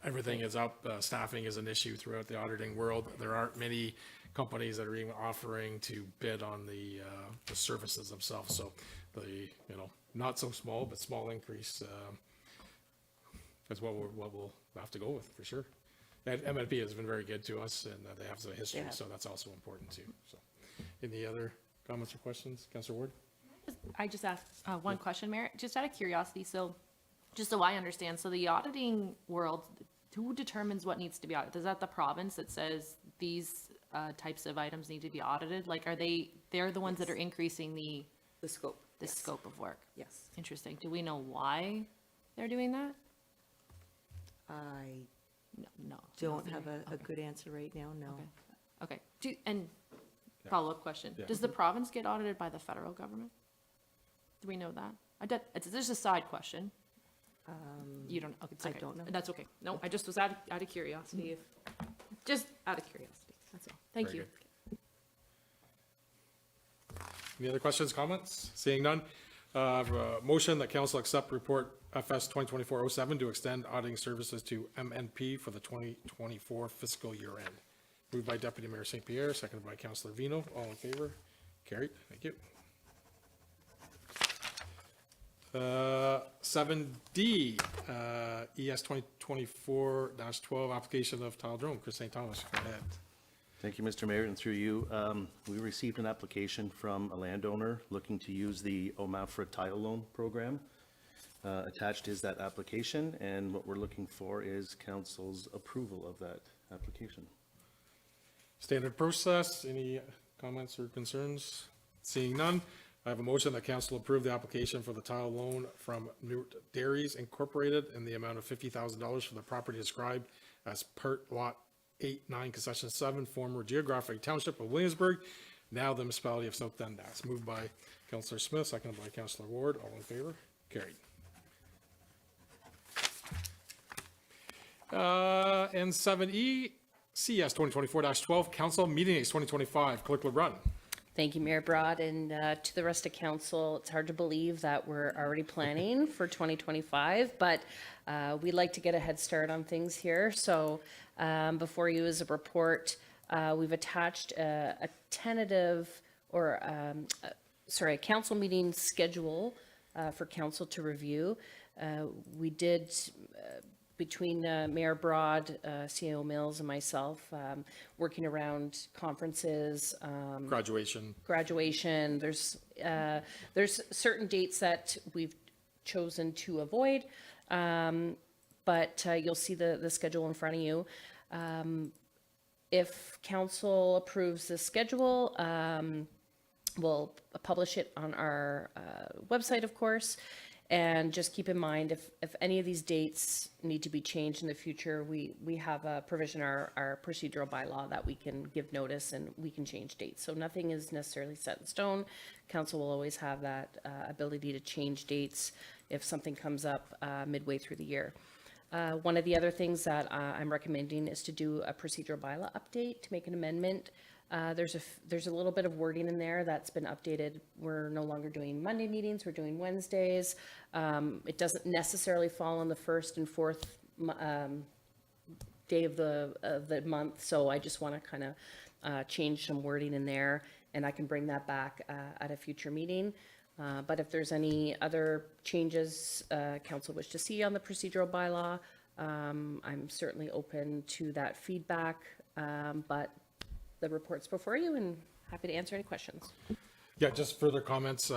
[SPEAKER 1] everything is up. Staffing is an issue throughout the auditing world. There aren't many companies that are even offering to bid on the services themselves. So the, not so small, but small increase is what we'll have to go with for sure. And MNP has been very good to us, and they have some history,
[SPEAKER 11] Yeah.
[SPEAKER 1] so that's also important too. So, any other comments or questions, Councillor Ward?
[SPEAKER 8] I just asked one question, Mayor, just out of curiosity. So just so I understand, so the auditing world, who determines what needs to be audited? Is that the province that says these types of items need to be audited? Like, they're the ones that are increasing the
[SPEAKER 11] scope.
[SPEAKER 8] the
[SPEAKER 11] yes.
[SPEAKER 8] scope of work?
[SPEAKER 11] Yes.
[SPEAKER 8] Interesting. Do we know why they're doing that?
[SPEAKER 11] I
[SPEAKER 8] No.
[SPEAKER 11] don't have a good answer right now, no.
[SPEAKER 8] Okay. And follow-up question.
[SPEAKER 1] Yeah.
[SPEAKER 8] Does the province get audited by the federal government? Do we know that? There's a side question. You don't, okay, it's
[SPEAKER 11] I
[SPEAKER 8] okay.
[SPEAKER 11] don't know.
[SPEAKER 8] That's okay. No, I just was out of curiosity, just out of curiosity, that's all. Thank
[SPEAKER 1] Very
[SPEAKER 8] you.
[SPEAKER 1] good. Any other questions, comments? Seeing none, motion that council accept report FS 2024-07 to extend auditing services to MNP for the 2024 fiscal year end. Moved by Deputy Mayor St. Pierre, seconded by Councillor Vino. All in favor? Carried. Thank you. 7D, ES 2024-12, application of Tile Drone. Chris St. Thomas, go ahead.
[SPEAKER 5] Thank you, Mr. Mayor, and through you, we received an application from a landowner looking to use the OMAFRA Tile Loan Program. Attached is that application, and what we're looking for is council's approval of that application.
[SPEAKER 1] Standard process, any comments or concerns? Seeing none, I have a motion that council approve the application for the tile loan from Newt Dairies Incorporated in the amount of $50,000 for the property described as part lot 8-9 concession 7, former geographic township of Williamsburg, now the municipality of South Dundas. Moved by Councillor Smith, seconded by Councillor Ward. All in favor? Carried. And 7E, CS 2024-12, council meeting dates 2025. Clerk LeBrun.
[SPEAKER 2] Thank you, Mayor Broad, and to the rest of council. It's hard to believe that we're already planning for 2025, but we like to get a head start on things here. So before you is a report, we've attached a tentative or, a council meeting schedule for council to review. We did, between Mayor Broad, CEO Mills, and myself, working around conferences,
[SPEAKER 1] Graduation.
[SPEAKER 2] there's certain dates that we've chosen to avoid, but you'll see the schedule in front of you. If council approves the schedule, we'll publish it on our website, of course. And just keep in mind, if any of these dates need to be changed in the future, we have a provision, our procedural bylaw, that we can give notice and we can change dates. So nothing is necessarily set in stone. Council will always have that ability to change dates if something comes up midway through the year. One of the other things that I'm recommending is to do a procedural bylaw update, to make an amendment. There's a little bit of wording in there that's been updated. We're no longer doing Monday meetings, we're doing Wednesdays. It doesn't necessarily fall on the first and fourth day of the month, so I just want to kind of change some wording in there, and I can bring that back at a future meeting. But if there's any other changes council wish to see on the procedural bylaw, I'm certainly open to that feedback, but the report's before you and happy to answer any questions.
[SPEAKER 1] Yeah, just further comments.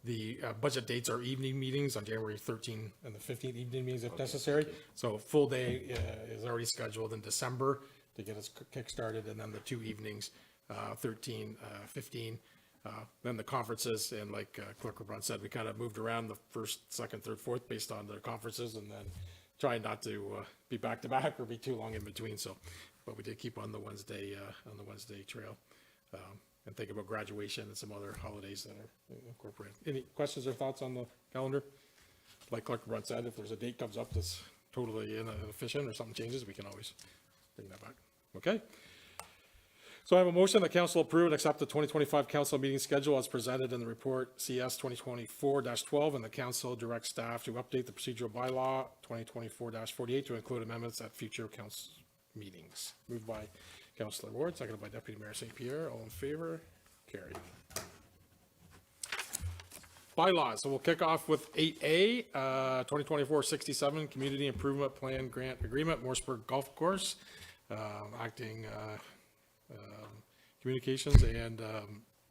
[SPEAKER 1] The budget dates are evening meetings on January 13th and the 15th, evening meetings if necessary. So full day is already scheduled in December to get us kick-started, and then the 2 evenings, 13, 15. Then the conferences, and like Clerk LeBrun said, we kind of moved around the first, second, third, fourth based on the conferences, and then trying not to be back-to-back or be too long in between. So, but we did keep on the Wednesday trail, and think about graduation and some other holidays that are incorporated. Any questions or thoughts on the calendar? Like Clerk LeBrun said, if there's a date comes up that's totally inefficient or something changes, we can always bring that back. Okay. So I have a motion that council approve and accept the 2025 council meeting schedule as presented in the report CS 2024-12, and the council directs staff to update the procedural bylaw 2024-48 to include amendments at future council meetings. Moved by Councillor Ward, seconded by Deputy Mayor St. Pierre. All in favor? Carried. Bylaws. So we'll kick off with 8A, 2024-67 Community Improvement Plan Grant Agreement, Morseburg Golf Course, acting Communications and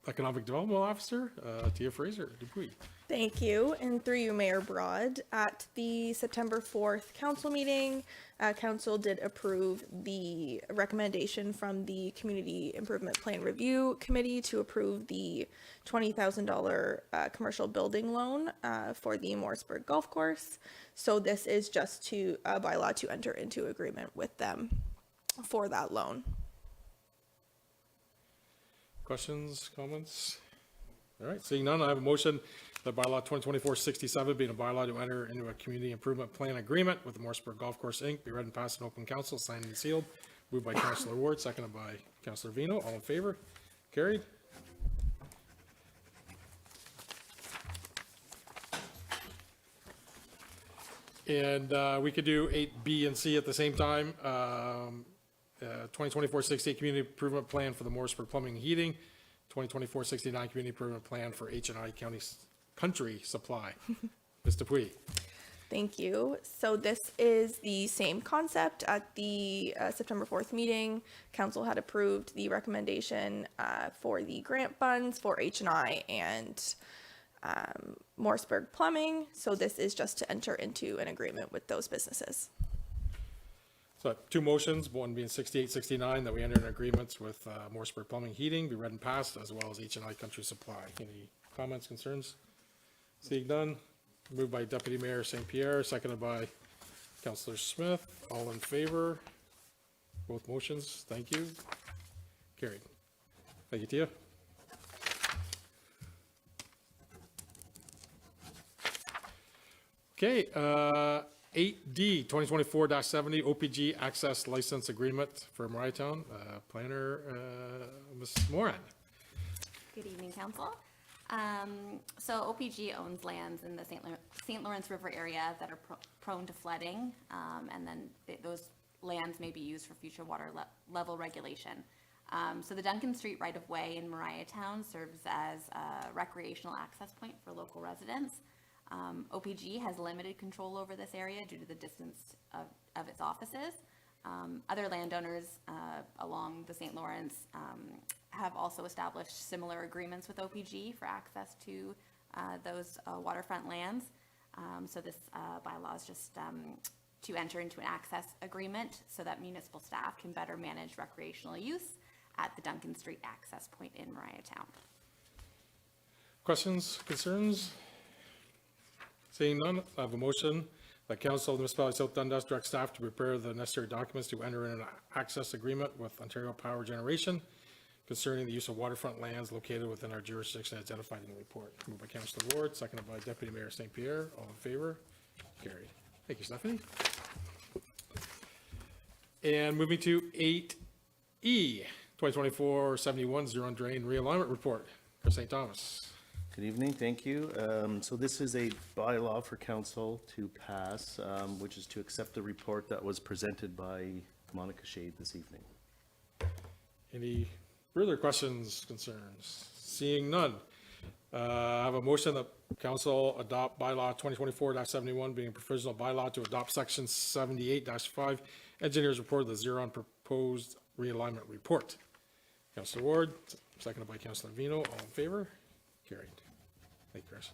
[SPEAKER 1] Economic Development Officer, Tia Fraser Dupuy.
[SPEAKER 12] Thank you, and through you, Mayor Broad. At the September 4th council meeting, council did approve the recommendation from the Community Improvement Plan Review Committee to approve the $20,000 commercial building loan for the Morseburg Golf Course. So this is just to a bylaw to enter into agreement with them for that loan.
[SPEAKER 1] Questions, comments? All right, seeing none, I have a motion that bylaw 2024-67 being a bylaw to enter into a community improvement plan agreement with the Morseburg Golf Course Inc. be read and passed in open council, signed and sealed. Moved by Councillor Ward, seconded by Councillor Vino. All in favor? Carried. And we could do 8B and C at the same time. 2024-68 Community Improvement Plan for the Morseburg Plumbing and Heating, 2024-69 Community Improvement Plan for H&I County Country Supply. Ms. Dupuy.
[SPEAKER 12] Thank you. So this is the same concept. At the September 4th meeting, council had approved the recommendation for the grant funds for H&I and Morseburg Plumbing. So this is just to enter into an agreement with those businesses.
[SPEAKER 1] So two motions, one being 68, 69, that we enter in agreements with Morseburg Plumbing Heating, be read and passed, as well as H&I Country Supply. Any comments, concerns? Seeing none, moved by Deputy Mayor St. Pierre, seconded by Councillor Smith. All in favor? Both motions, thank you. Carried. Thank you, Tia. Okay, 8D, 2024-70 OPG Access License Agreement for Marietown. Planner, Ms. Moran.
[SPEAKER 13] Good evening, Council. So OPG owns lands in the St. Lawrence River area that are prone to flooding, and then those lands may be used for future water level regulation. So the Duncan Street right-of-way in Marietown serves as a recreational access point for local residents. OPG has limited control over this area due to the distance of its offices. Other landowners along the St. Lawrence have also established similar agreements with OPG for access to those waterfront lands. So this bylaw is just to enter into an access agreement so that municipal staff can better manage recreational use at the Duncan Street access point in Marietown.
[SPEAKER 1] Questions, concerns? Seeing none, I have a motion that Council of the Municipality of South Dundas direct staff to prepare the necessary documents to enter in an access agreement with Ontario Power Generation concerning the use of waterfront lands located within our jurisdiction identified in the report. Moved by Councillor Ward, seconded by Deputy Mayor St. Pierre. All in favor? Carried. Thank you, Stephanie. And moving to 8E, 2024-71 Zero on Drain Realignment Report. Chris St. Thomas.
[SPEAKER 5] Good evening, thank you. So this is a bylaw for council to pass, which is to accept the report that was presented by Monica Shade this evening.
[SPEAKER 1] Any further questions, concerns? Seeing none. I have a motion that council adopt bylaw 2024-71 being a provisional bylaw to adopt section 78-5 engineers report of the Xeron proposed realignment report. Councillor Ward, seconded by Councillor Vino. All in favor? Carried. Thank you, Chris.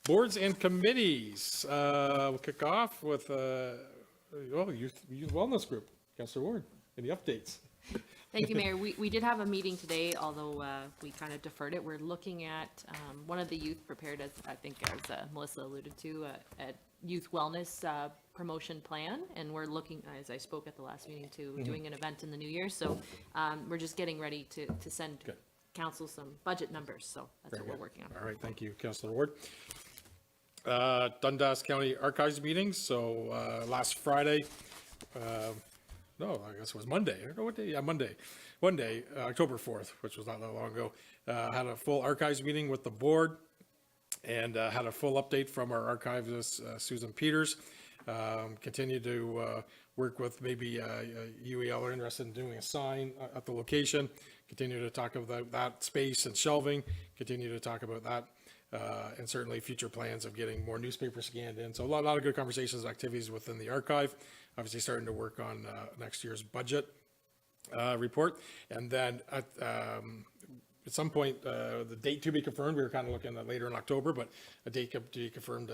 [SPEAKER 1] Boards and committees. We'll kick off with Youth Wellness Group. Councillor Ward, any updates?
[SPEAKER 8] Thank you, Mayor. We did have a meeting today, although we kind of deferred it. We're looking at, one of the youth prepared, as I think as Melissa alluded to, a youth wellness promotion plan. And we're looking, as I spoke at the last meeting, to doing an event in the new year. So we're just getting ready to send council some budget numbers. So that's what we're working on.
[SPEAKER 1] All right, thank you, Councillor Ward. Dundas County Archives meetings. So last Friday, no, I guess it was Monday. I don't know what day. Yeah, Monday. One day, October 4th, which was not that long ago, had a full archives meeting with the board and had a full update from our archivist, Susan Peters. Continue to work with maybe UEL are interested in doing a sign at the location. Continue to talk about that space and shelving. Continue to talk about that. And certainly future plans of getting more newspaper scanned in. So a lot of good conversations and activities within the archive. Obviously starting to work on next year's budget report. And then at some point, the date to be confirmed, we were kind of looking at later in October, but a date to be confirmed,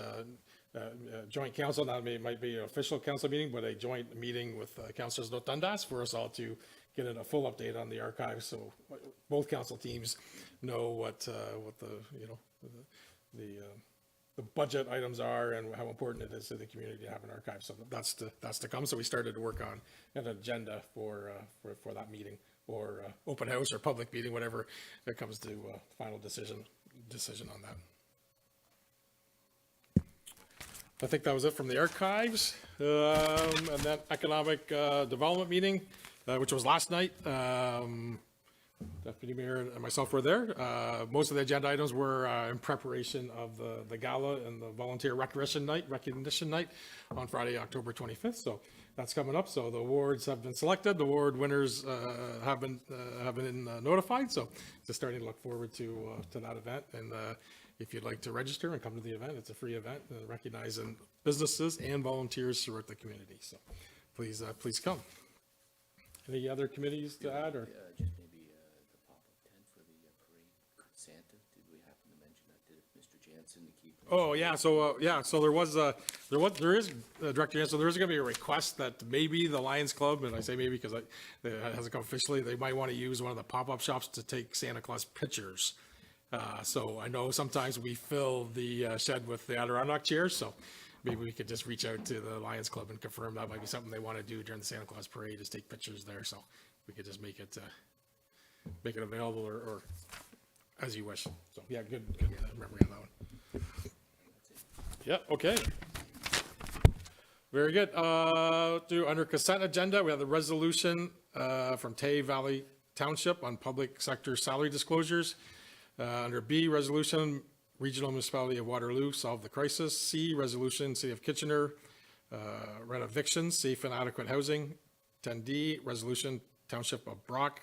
[SPEAKER 1] joint council, now it might be an official council meeting, but a joint meeting with councilors of Dundas for us all to get a full update on the archive. So both council teams know what the, you know, the budget items are and how important it is to the community to have an archive. So that's to come. So we started to work on an agenda for that meeting or open house or public meeting, whatever it comes to final decision on that. I think that was it from the archives. And then economic development meeting, which was last night. Deputy Mayor and myself were there. Most of the agenda items were in preparation of the gala and the volunteer recognition night on Friday, October 25th. So that's coming up. So the awards have been selected. The award winners have been notified. So just starting to look forward to that event. And if you'd like to register and come to the event, it's a free event, recognizing businesses and volunteers throughout the community. So please, please come. Any other committees to add, or?
[SPEAKER 3] Just maybe the pop-up tent for the parade, Santa, did we happen to mention that, did Mr. Jansen to keep?
[SPEAKER 1] Oh, yeah, so there is, Director Jansen, there is gonna be a request that maybe the Lions Club, and I say maybe because it hasn't come officially, they might want to use one of the pop-up shops to take Santa Claus pictures. So I know sometimes we fill the shed with the Adirondack chairs, so maybe we could just reach out to the Lions Club and confirm that might be something they want to do during the Santa Claus parade, is take pictures there, so we could just make it available or as you wish. So, yeah, good memory on that one. Yeah, okay. Very good. Under consent agenda, we have the resolution from Tay Valley Township on public sector salary disclosures. Under B, resolution, Regional Municipality of Waterloo, solve the crisis. C, resolution, City of Kitchener, rent evictions, safe and adequate housing. 10D, resolution, Township of Brock,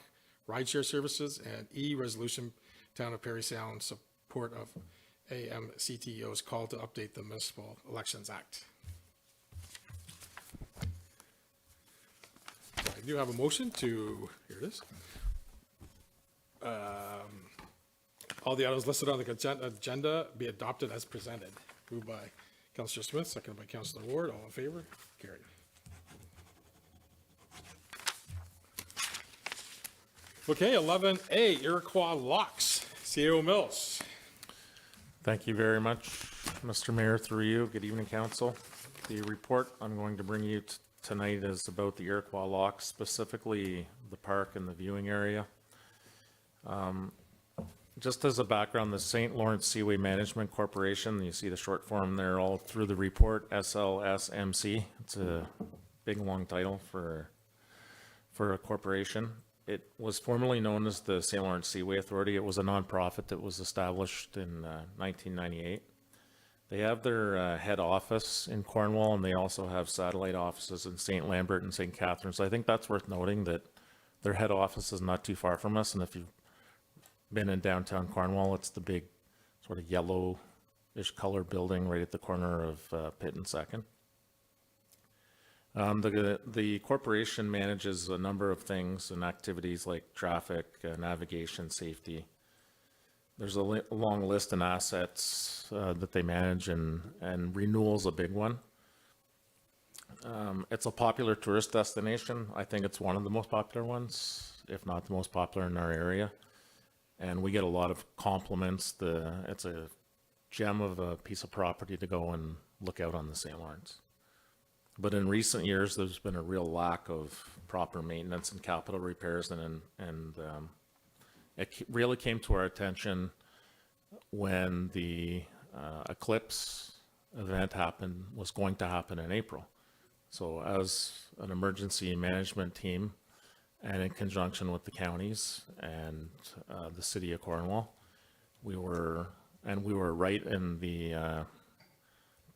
[SPEAKER 1] rideshare services. And E, resolution, Town of Parry Sound, support of AMCTO's call to update the Municipal Elections Act. I do have a motion to, here it is. All the items listed on the consent agenda be adopted as presented. Moved by Councillor Smith, seconded by Councillor Ward. All in favor? Carried. Okay, 11A, Iroquois Locks, CAO Mills.
[SPEAKER 14] Thank you very much, Mr. Mayor, through you. Good evening, council. The report I'm going to bring you tonight is about the Iroquois Locks, specifically the park and the viewing area. Just as a background, the St. Lawrence Seaway Management Corporation, you see the short form there all through the report, SLSMC. It's a big, long title for a corporation. It was formerly known as the St. Lawrence Seaway Authority. It was a nonprofit that was established in 1998. They have their head office in Cornwall, and they also have satellite offices in St. Lambert and St. Catharines. So I think that's worth noting, that their head office is not too far from us. And if you've been in downtown Cornwall, it's the big sort of yellowish color building right at the corner of Pitt and 2nd. The corporation manages a number of things and activities like traffic, navigation, safety. There's a long list of assets that they manage, and renewal's a big one. It's a popular tourist destination. I think it's one of the most popular ones, if not the most popular in our area. And we get a lot of compliments. It's a gem of a piece of property to go and look out on the St. Lawrence. But in recent years, there's been a real lack of proper maintenance and capital repairs, and it really came to our attention when the eclipse event was going to happen in April. So as an emergency management team, and in conjunction with the counties and the city of Cornwall, we were right in the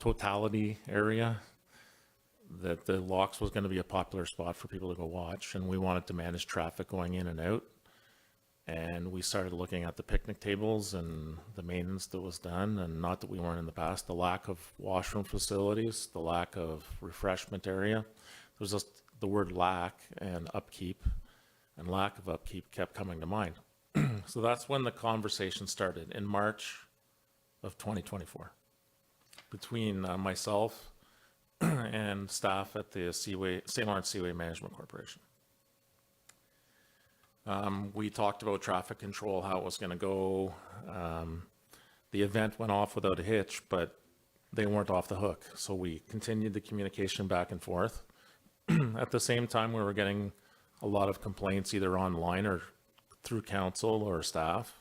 [SPEAKER 14] totality area that the locks was going to be a popular spot for people to go watch, and we wanted to manage traffic going in and out. And we started looking at the picnic tables and the maintenance that was done, and not that we weren't in the past, the lack of washroom facilities, the lack of refreshment area. There's just the word lack and upkeep, and lack of upkeep kept coming to mind. So that's when the conversation started in March of 2024 between myself and staff at the St. Lawrence Seaway Management Corporation. We talked about traffic control, how it was going to go. The event went off without a hitch, but they weren't off the hook. So we continued the communication back and forth. At the same time, we were getting a lot of complaints either online or through council or staff,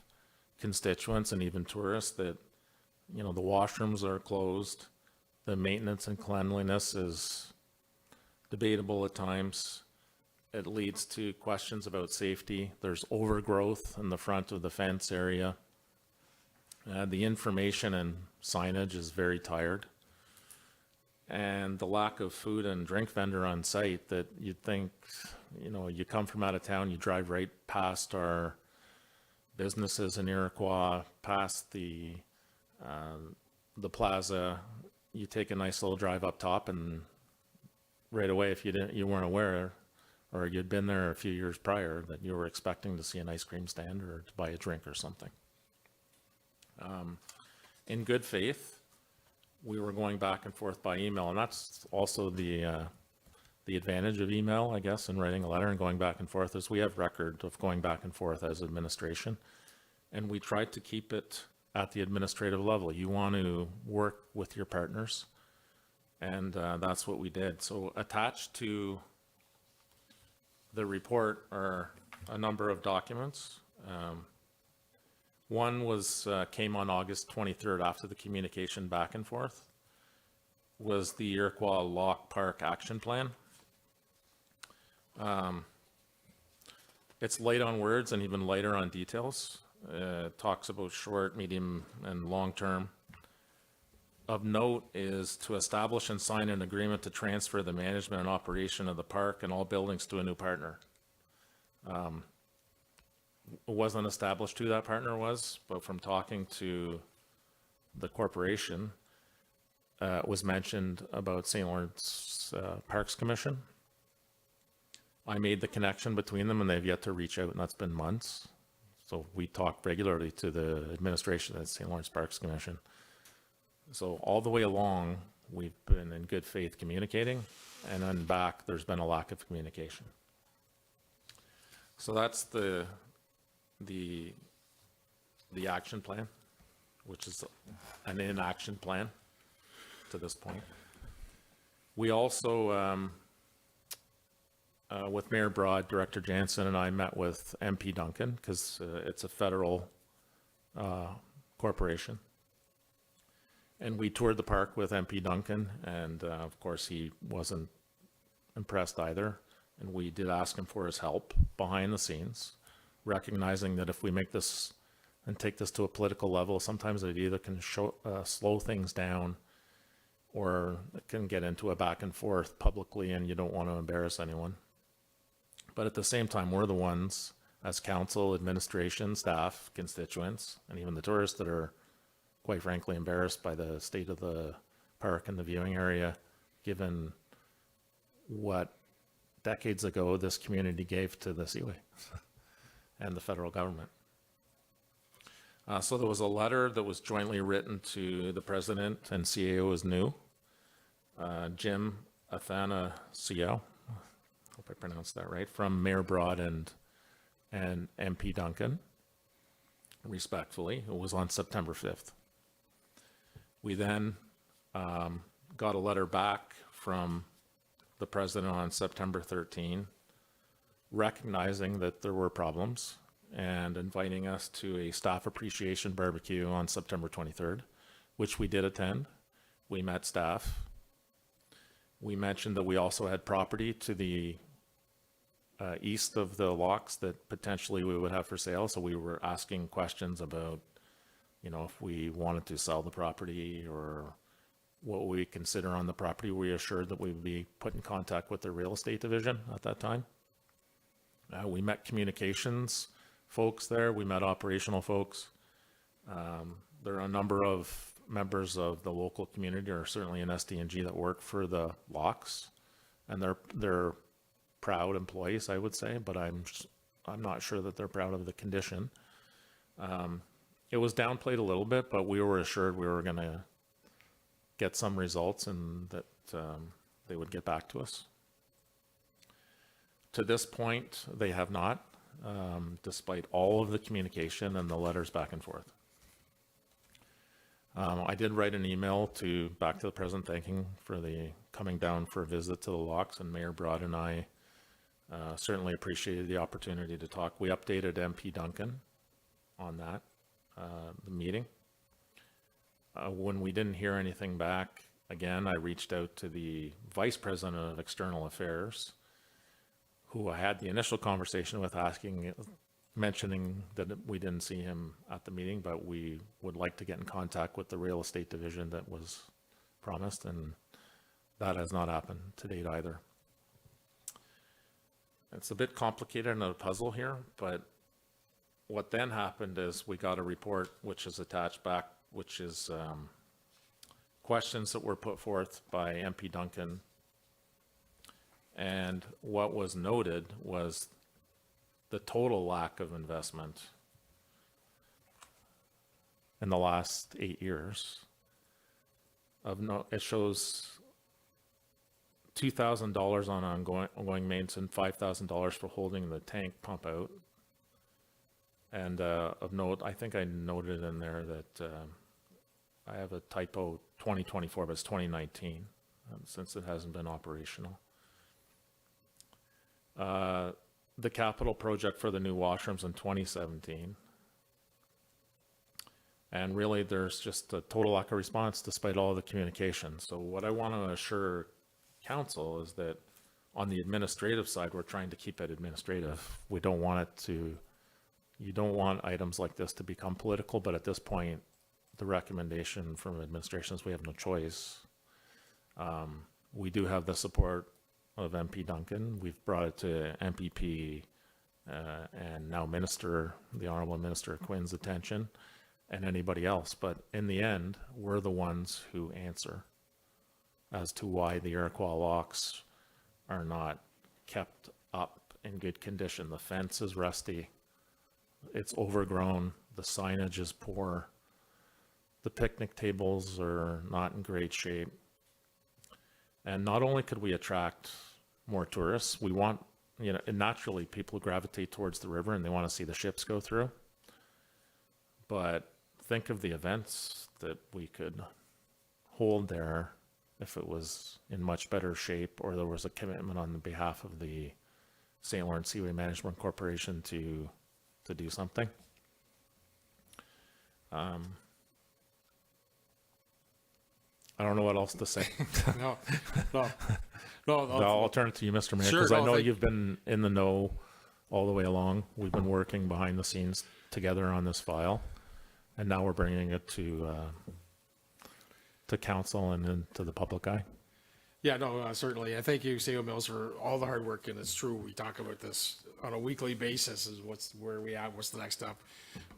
[SPEAKER 14] constituents, and even tourists that, the washrooms are closed. The maintenance and cleanliness is debatable at times. It leads to questions about safety. There's overgrowth in the front of the fence area. The information and signage is very tired. And the lack of food and drink vendor on site that you'd think, you come from out of town, you drive right past our businesses in Iroquois, past the The plaza, you take a nice little drive up top, and right away, if you weren't aware, or you'd been there a few years prior, that you were expecting to see an ice cream stand or to buy a drink or something. In good faith, we were going back and forth by email, and that's also the advantage of email, I guess, in writing a letter and going back and forth, is we have record of going back and forth as administration, and we tried to keep it at the administrative level. You want to work with your partners, and that's what we did. So attached to the report are a number of documents. One was came on August 23rd after the communication back and forth, was the Iroquois Lock Park Action Plan. It's light on words and even lighter on details. It talks about short, medium, and long term. Of note is to establish and sign an agreement to transfer the management and operation of the park and all buildings to a new partner. It wasn't established who that partner was, but from talking to the corporation, it was mentioned about St. Lawrence Parks Commission. I made the connection between them, and they've yet to reach out, and that's been months. So we talk regularly to the administration at St. Lawrence Parks Commission. So all the way along, we've been in good faith communicating, and then back, there's been a lack of communication. So that's the action plan, which is an inaction plan to this point. We also, with Mayor Broad, Director Jansen, and I met with MP Duncan, because it's a federal corporation. And we toured the park with MP Duncan, and of course he wasn't impressed either. And we did ask him for his help behind the scenes, recognizing that if we make this and take this to a political level, sometimes it either can slow things down, or it can get into a back and forth publicly, and you don't want to embarrass anyone. But at the same time, we're the ones, as council, administration, staff, constituents, and even the tourists, that are quite frankly embarrassed by the state of the park and the viewing area, given what decades ago this community gave to the Seaway and the federal government. So there was a letter that was jointly written to the president, and CAO is new, Jim Athanasiou, hope I pronounced that right, from Mayor Broad and MP Duncan, respectfully. It was on September 5th. We then got a letter back from the president on September 13, recognizing that there were problems and inviting us to a staff appreciation barbecue on September 23rd, which we did attend. We met staff. We mentioned that we also had property to the east of the locks that potentially we would have for sale. So we were asking questions about, you know, if we wanted to sell the property or what we consider on the property. We assured that we would be put in contact with the real estate division at that time. We met communications folks there. We met operational folks. There are a number of members of the local community, or certainly in SDNG, that work for the locks, and they're proud employees, I would say, but I'm not sure that they're proud of the condition. It was downplayed a little bit, but we were assured we were going to get some results and that they would get back to us. To this point, they have not, despite all of the communication and the letters back and forth. I did write an email back to the president thanking for the coming down for a visit to the locks, and Mayor Broad and I certainly appreciated the opportunity to talk. We updated MP Duncan on that, the meeting. When we didn't hear anything back, again, I reached out to the Vice President of External Affairs, who I had the initial conversation with, mentioning that we didn't see him at the meeting, but we would like to get in contact with the real estate division that was promised, and that has not happened to date either. It's a bit complicated and a puzzle here, but what then happened is we got a report which is attached back which is questions that were put forth by MP Duncan. And what was noted was the total lack of investment in the last 8 years. It shows $2,000 on ongoing maintenance and $5,000 for holding the tank pump out. And of note, I think I noted in there that I have a typo 2024, but it's 2019, since it hasn't been operational. The capital project for the new washrooms in 2017. And really, there's just a total lack of response despite all the communication. So what I want to assure council is that on the administrative side, we're trying to keep it administrative. We don't want it to, you don't want items like this to become political, but at this point, the recommendation from administration is we have no choice. We do have the support of MP Duncan. We've brought it to MPP and now Minister, the Honorable Minister Quinn's attention, and anybody else. But in the end, we're the ones who answer as to why the Iroquois locks are not kept up in good condition. The fence is rusty. It's overgrown. The signage is poor. The picnic tables are not in great shape. And not only could we attract more tourists, we want, you know, and naturally people gravitate towards the river and they want to see the ships go through. But think of the events that we could hold there if it was in much better shape, or there was a commitment on the behalf of the St. Lawrence Seaway Management Corporation to do something. I don't know what else to say.
[SPEAKER 1] No.
[SPEAKER 14] I'll turn it to you, Mr. Mayor,
[SPEAKER 1] Sure,
[SPEAKER 14] because I
[SPEAKER 1] no,
[SPEAKER 14] know
[SPEAKER 1] thank-
[SPEAKER 14] you've been in the know all the way along. We've been working behind the scenes together on this file, and now we're bringing it to council and then to the public eye.
[SPEAKER 1] Yeah, no, certainly. I thank you, Samuel Mills, for all the hard work, and it's true, we talk about this on a weekly basis, is where we at, what's the next step,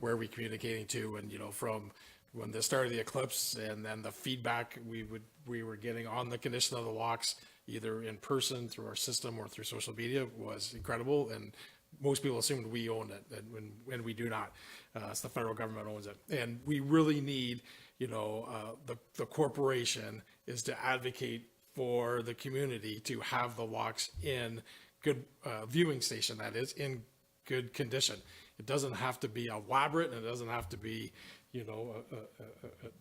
[SPEAKER 1] where are we communicating to, and, you know, from when the start of the eclipse and then the feedback we were getting on the condition of the locks, either in person through our system or through social media, was incredible, and most people assumed we owned it, and when we do not. It's the federal government owns it, and we really need, you know, the corporation is to advocate for the community to have the locks in good viewing station, that is, in good condition. It doesn't have to be elaborate, and it doesn't have to be, you know,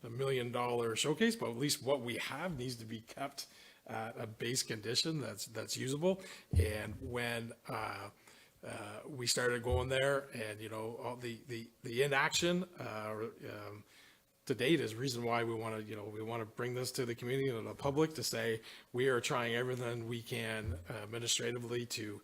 [SPEAKER 1] a $1 million showcase, but at least what we have needs to be kept at a base condition that's usable. And when we started going there, and, you know, all the inaction to date is reason why we want to, you know, we want to bring this to the community and the public to say we are trying everything we can administratively to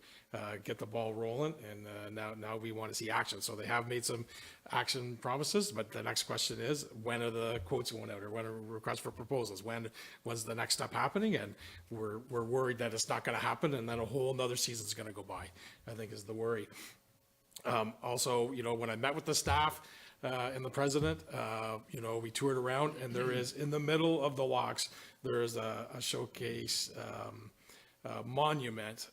[SPEAKER 1] get the ball rolling, and now we want to see action. So they have made some action promises, but the next question is, when are the quotes going out, or when are requests for proposals? When's the next step happening? And we're worried that it's not going to happen, and then a whole another season's going to go by, I think, is the worry. Also, you know, when I met with the staff and the president, you know, we toured around, and there is, in the middle of the locks, there is a showcase monument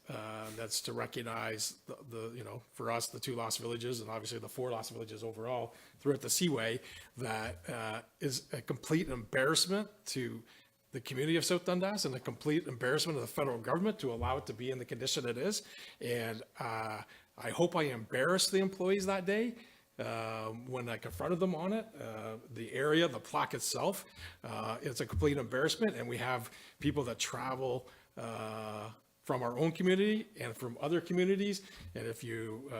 [SPEAKER 1] that's to recognize the, you know, for us, the 2 lost villages, and obviously the 4 lost villages overall throughout the Seaway, that is a complete embarrassment to the community of South Dundas, and a complete embarrassment of the federal government to allow it to be in the condition it is. And I hope I embarrassed the employees that day when I confronted them on it. The area, the plaque itself, it's a complete embarrassment, and we have people that travel from our own community and from other communities. And if you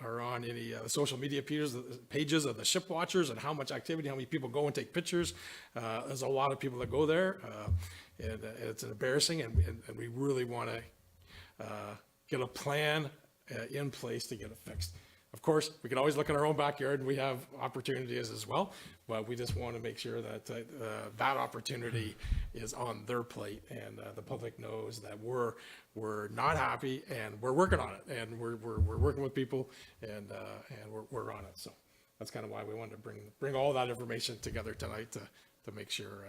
[SPEAKER 1] are on any social media pages of the ship watchers and how much activity, how many people go and take pictures, there's a lot of people that go there, and it's embarrassing, and we really want to get a plan in place to get it fixed. Of course, we can always look in our own backyard, and we have opportunities as well, but we just want to make sure that that opportunity is on their plate, and the public knows that we're not happy, and we're working on it, and we're working with people, and we're on it. So that's kind of why we wanted to bring all that information together tonight to make sure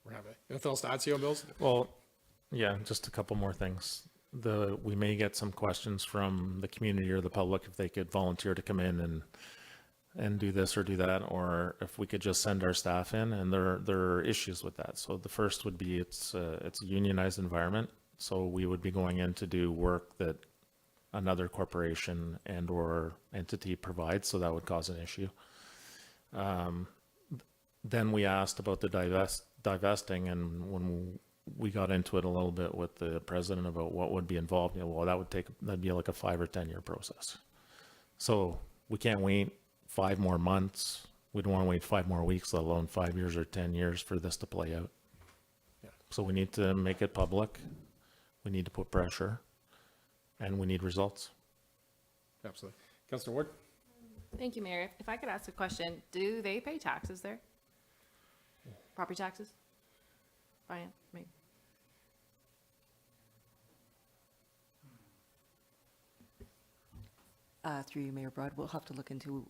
[SPEAKER 1] we're having. Anything else to add, CO Mills?
[SPEAKER 14] Well, yeah, just a couple more things. We may get some questions from the community or the public if they could volunteer to come in and do this or do that, or if we could just send our staff in, and there are issues with that. So the first would be it's a unionized environment, so we would be going in to do work that another corporation and or entity provides, so that would cause an issue. Then we asked about the divesting, and when we got into it a little bit with the president about what would be involved, well, that'd be like a 5 or 10 year process. So we can't wait 5 more months. We don't want to wait 5 more weeks, let alone 5 years or 10 years for this to play out.
[SPEAKER 1] Yeah.
[SPEAKER 14] So we need to make it public. We need to put pressure, and we need results.
[SPEAKER 1] Absolutely. Councillor Ward?
[SPEAKER 8] Thank you, Mayor. If I could ask a question, do they pay taxes there? Property taxes? Finance, maybe.
[SPEAKER 11] Through you, Mayor Broad, we'll have to look into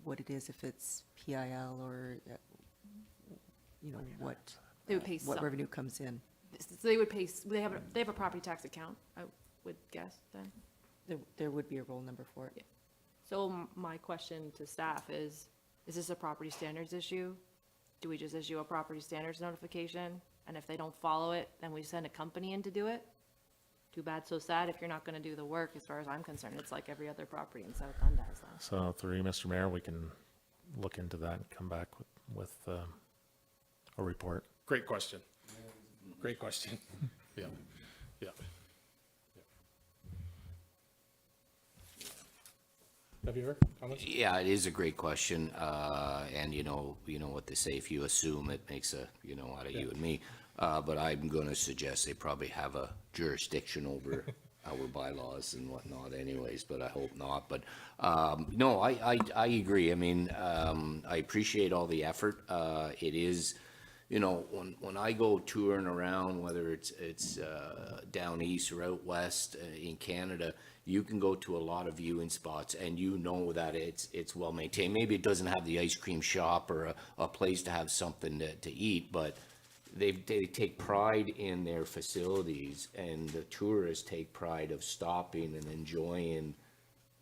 [SPEAKER 11] what it is, if it's PIL or, what,
[SPEAKER 8] They would pay
[SPEAKER 11] what
[SPEAKER 8] some.
[SPEAKER 11] revenue comes in.
[SPEAKER 8] So they would pay, they have a property tax account, I would guess then.
[SPEAKER 11] There would be a roll number for it.
[SPEAKER 8] So my question to staff is this a property standards issue? Do we just issue a property standards notification? And if they don't follow it, then we send a company in to do it? Too bad, so sad. If you're not going to do the work, as far as I'm concerned, it's like every other property in South Dundas.
[SPEAKER 14] So through you, Mr. Mayor, we can look into that and come back with a report.
[SPEAKER 1] Great question. Great question. Yeah. Yeah. Have you heard comments?
[SPEAKER 3] Yeah, it is a great question, and you know what they say, if you assume, it makes a, out of you and me. But I'm gonna suggest they probably have a jurisdiction over our bylaws and whatnot anyways, but I hope not. But, no, I agree. I mean, I appreciate all the effort. It is, when I go touring around, whether it's down east or out west in Canada, you can go to a lot of viewing spots and that it's well maintained. Maybe it doesn't have the ice cream shop or a place to have something to eat, but they take pride in their facilities, and the tourists take pride of stopping and enjoying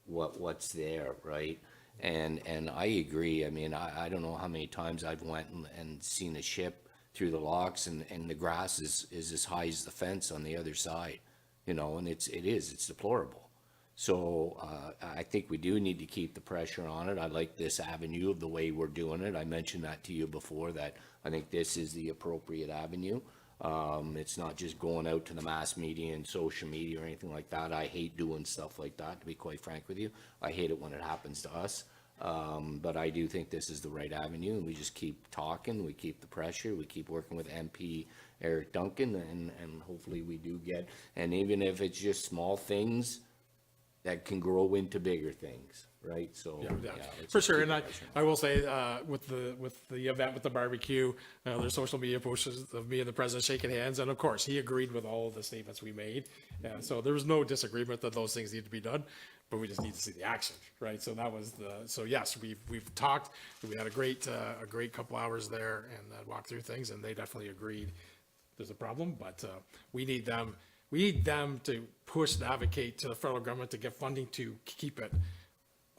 [SPEAKER 3] what's there, right? And I agree. I mean, I don't know how many times I've went and seen a ship through the locks, and the grass is as high as the fence on the other side, and it's deplorable. So I think we do need to keep the pressure on it. I like this avenue of the way we're doing it. I mentioned that to you before, that I think this is the appropriate avenue. It's not just going out to the mass media and social media or anything like that. I hate doing stuff like that, to be quite frank with you. I hate it when it happens to us. But I do think this is the right avenue, and we just keep talking, we keep the pressure, we keep working with MP Eric Duncan, and hopefully we do get, and even if it's just small things, that can grow into bigger things, right? So
[SPEAKER 1] Yeah,
[SPEAKER 3] let's
[SPEAKER 1] for
[SPEAKER 3] just
[SPEAKER 1] sure.
[SPEAKER 3] keep
[SPEAKER 1] And
[SPEAKER 3] the pressure.
[SPEAKER 1] I will say, with the event with the barbecue, there's social media posts of me and the president shaking hands, and of course, he agreed with all of the statements we made. So there was no disagreement that those things need to be done, but we just need to see the action, right? So that was so yes, we've talked, we had a great couple hours there and walked through things, and they definitely agreed there's a problem, but we need them to push and advocate to the federal government to get funding to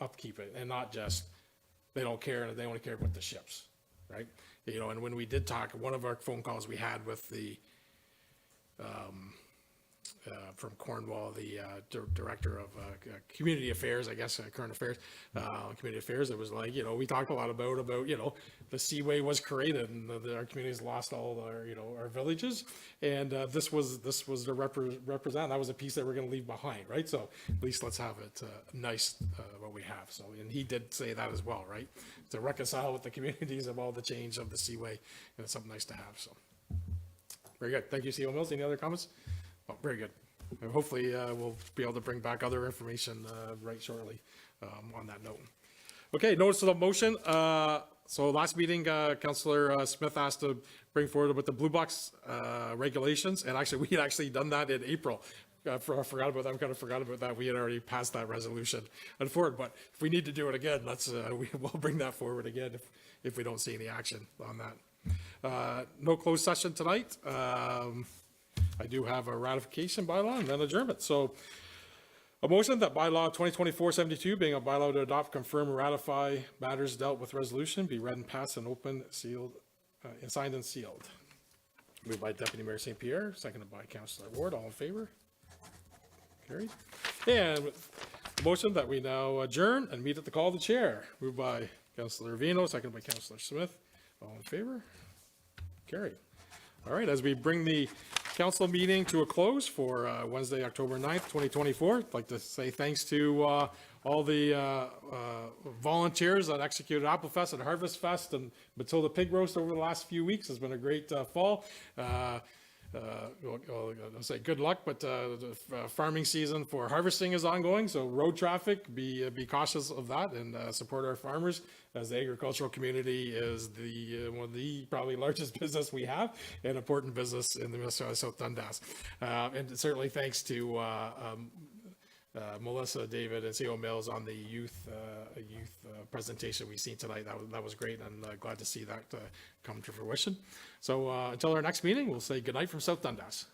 [SPEAKER 1] upkeep it, and not just, they don't care, they only care about the ships, right? And when we did talk, one of our phone calls we had with the, from Cornwall, the director of community affairs, I guess, current affairs, community affairs, it was like, we talked a lot about, the Seaway was created, and our communities lost all our, our villages, and this was to represent, that was a piece that we're going to leave behind, right? So at least let's have it nice, what we have. So, and he did say that as well, right? To reconcile with the communities of all the change of the Seaway, and it's something nice to have, so. Very good. Thank you, CEO Mills. Any other comments? Oh, very good. And hopefully, we'll be able to bring back other information right shortly on that note. Okay, notice of the motion. So last meeting, Councillor Smith asked to bring forward with the blue box regulations, and actually, we had actually done that in April. forgot about that. I kind of forgot about that. We had already passed that resolution and forward, but if we need to do it again, we'll bring that forward again if we don't see any action on that. No closed session tonight. I do have a ratification bylaw and then adjournment. So a motion that bylaw 2024-72, being a bylaw to adopt, confirm, and ratify matters dealt with resolution, be read and passed and open, sealed, and signed and sealed. Moved by Deputy Mayor St. Pierre, seconded by Councillor Ward. All in favor? Carried. And a motion that we now adjourn and meet at the call of the chair. Moved by Councillor Vino, seconded by Councillor Smith. All in favor? Carried. All right, as we bring the council meeting to a close for Wednesday, October 9th, 2024, I'd like to say thanks to all the volunteers that executed Applefest and Harvest Fest and Matilda Pig Roast over the last few weeks. It's been a great fall. I'll say good luck, but the farming season for harvesting is ongoing, so road traffic, be cautious of that and support our farmers, as the agricultural community is one of the probably largest business we have, and important business in the Minnesota South Dundas. And certainly thanks to Melissa, David, and CO Mills on the youth presentation we've seen tonight. That was great, and glad to see that come to fruition. So until our next meeting, we'll say goodnight from South Dundas.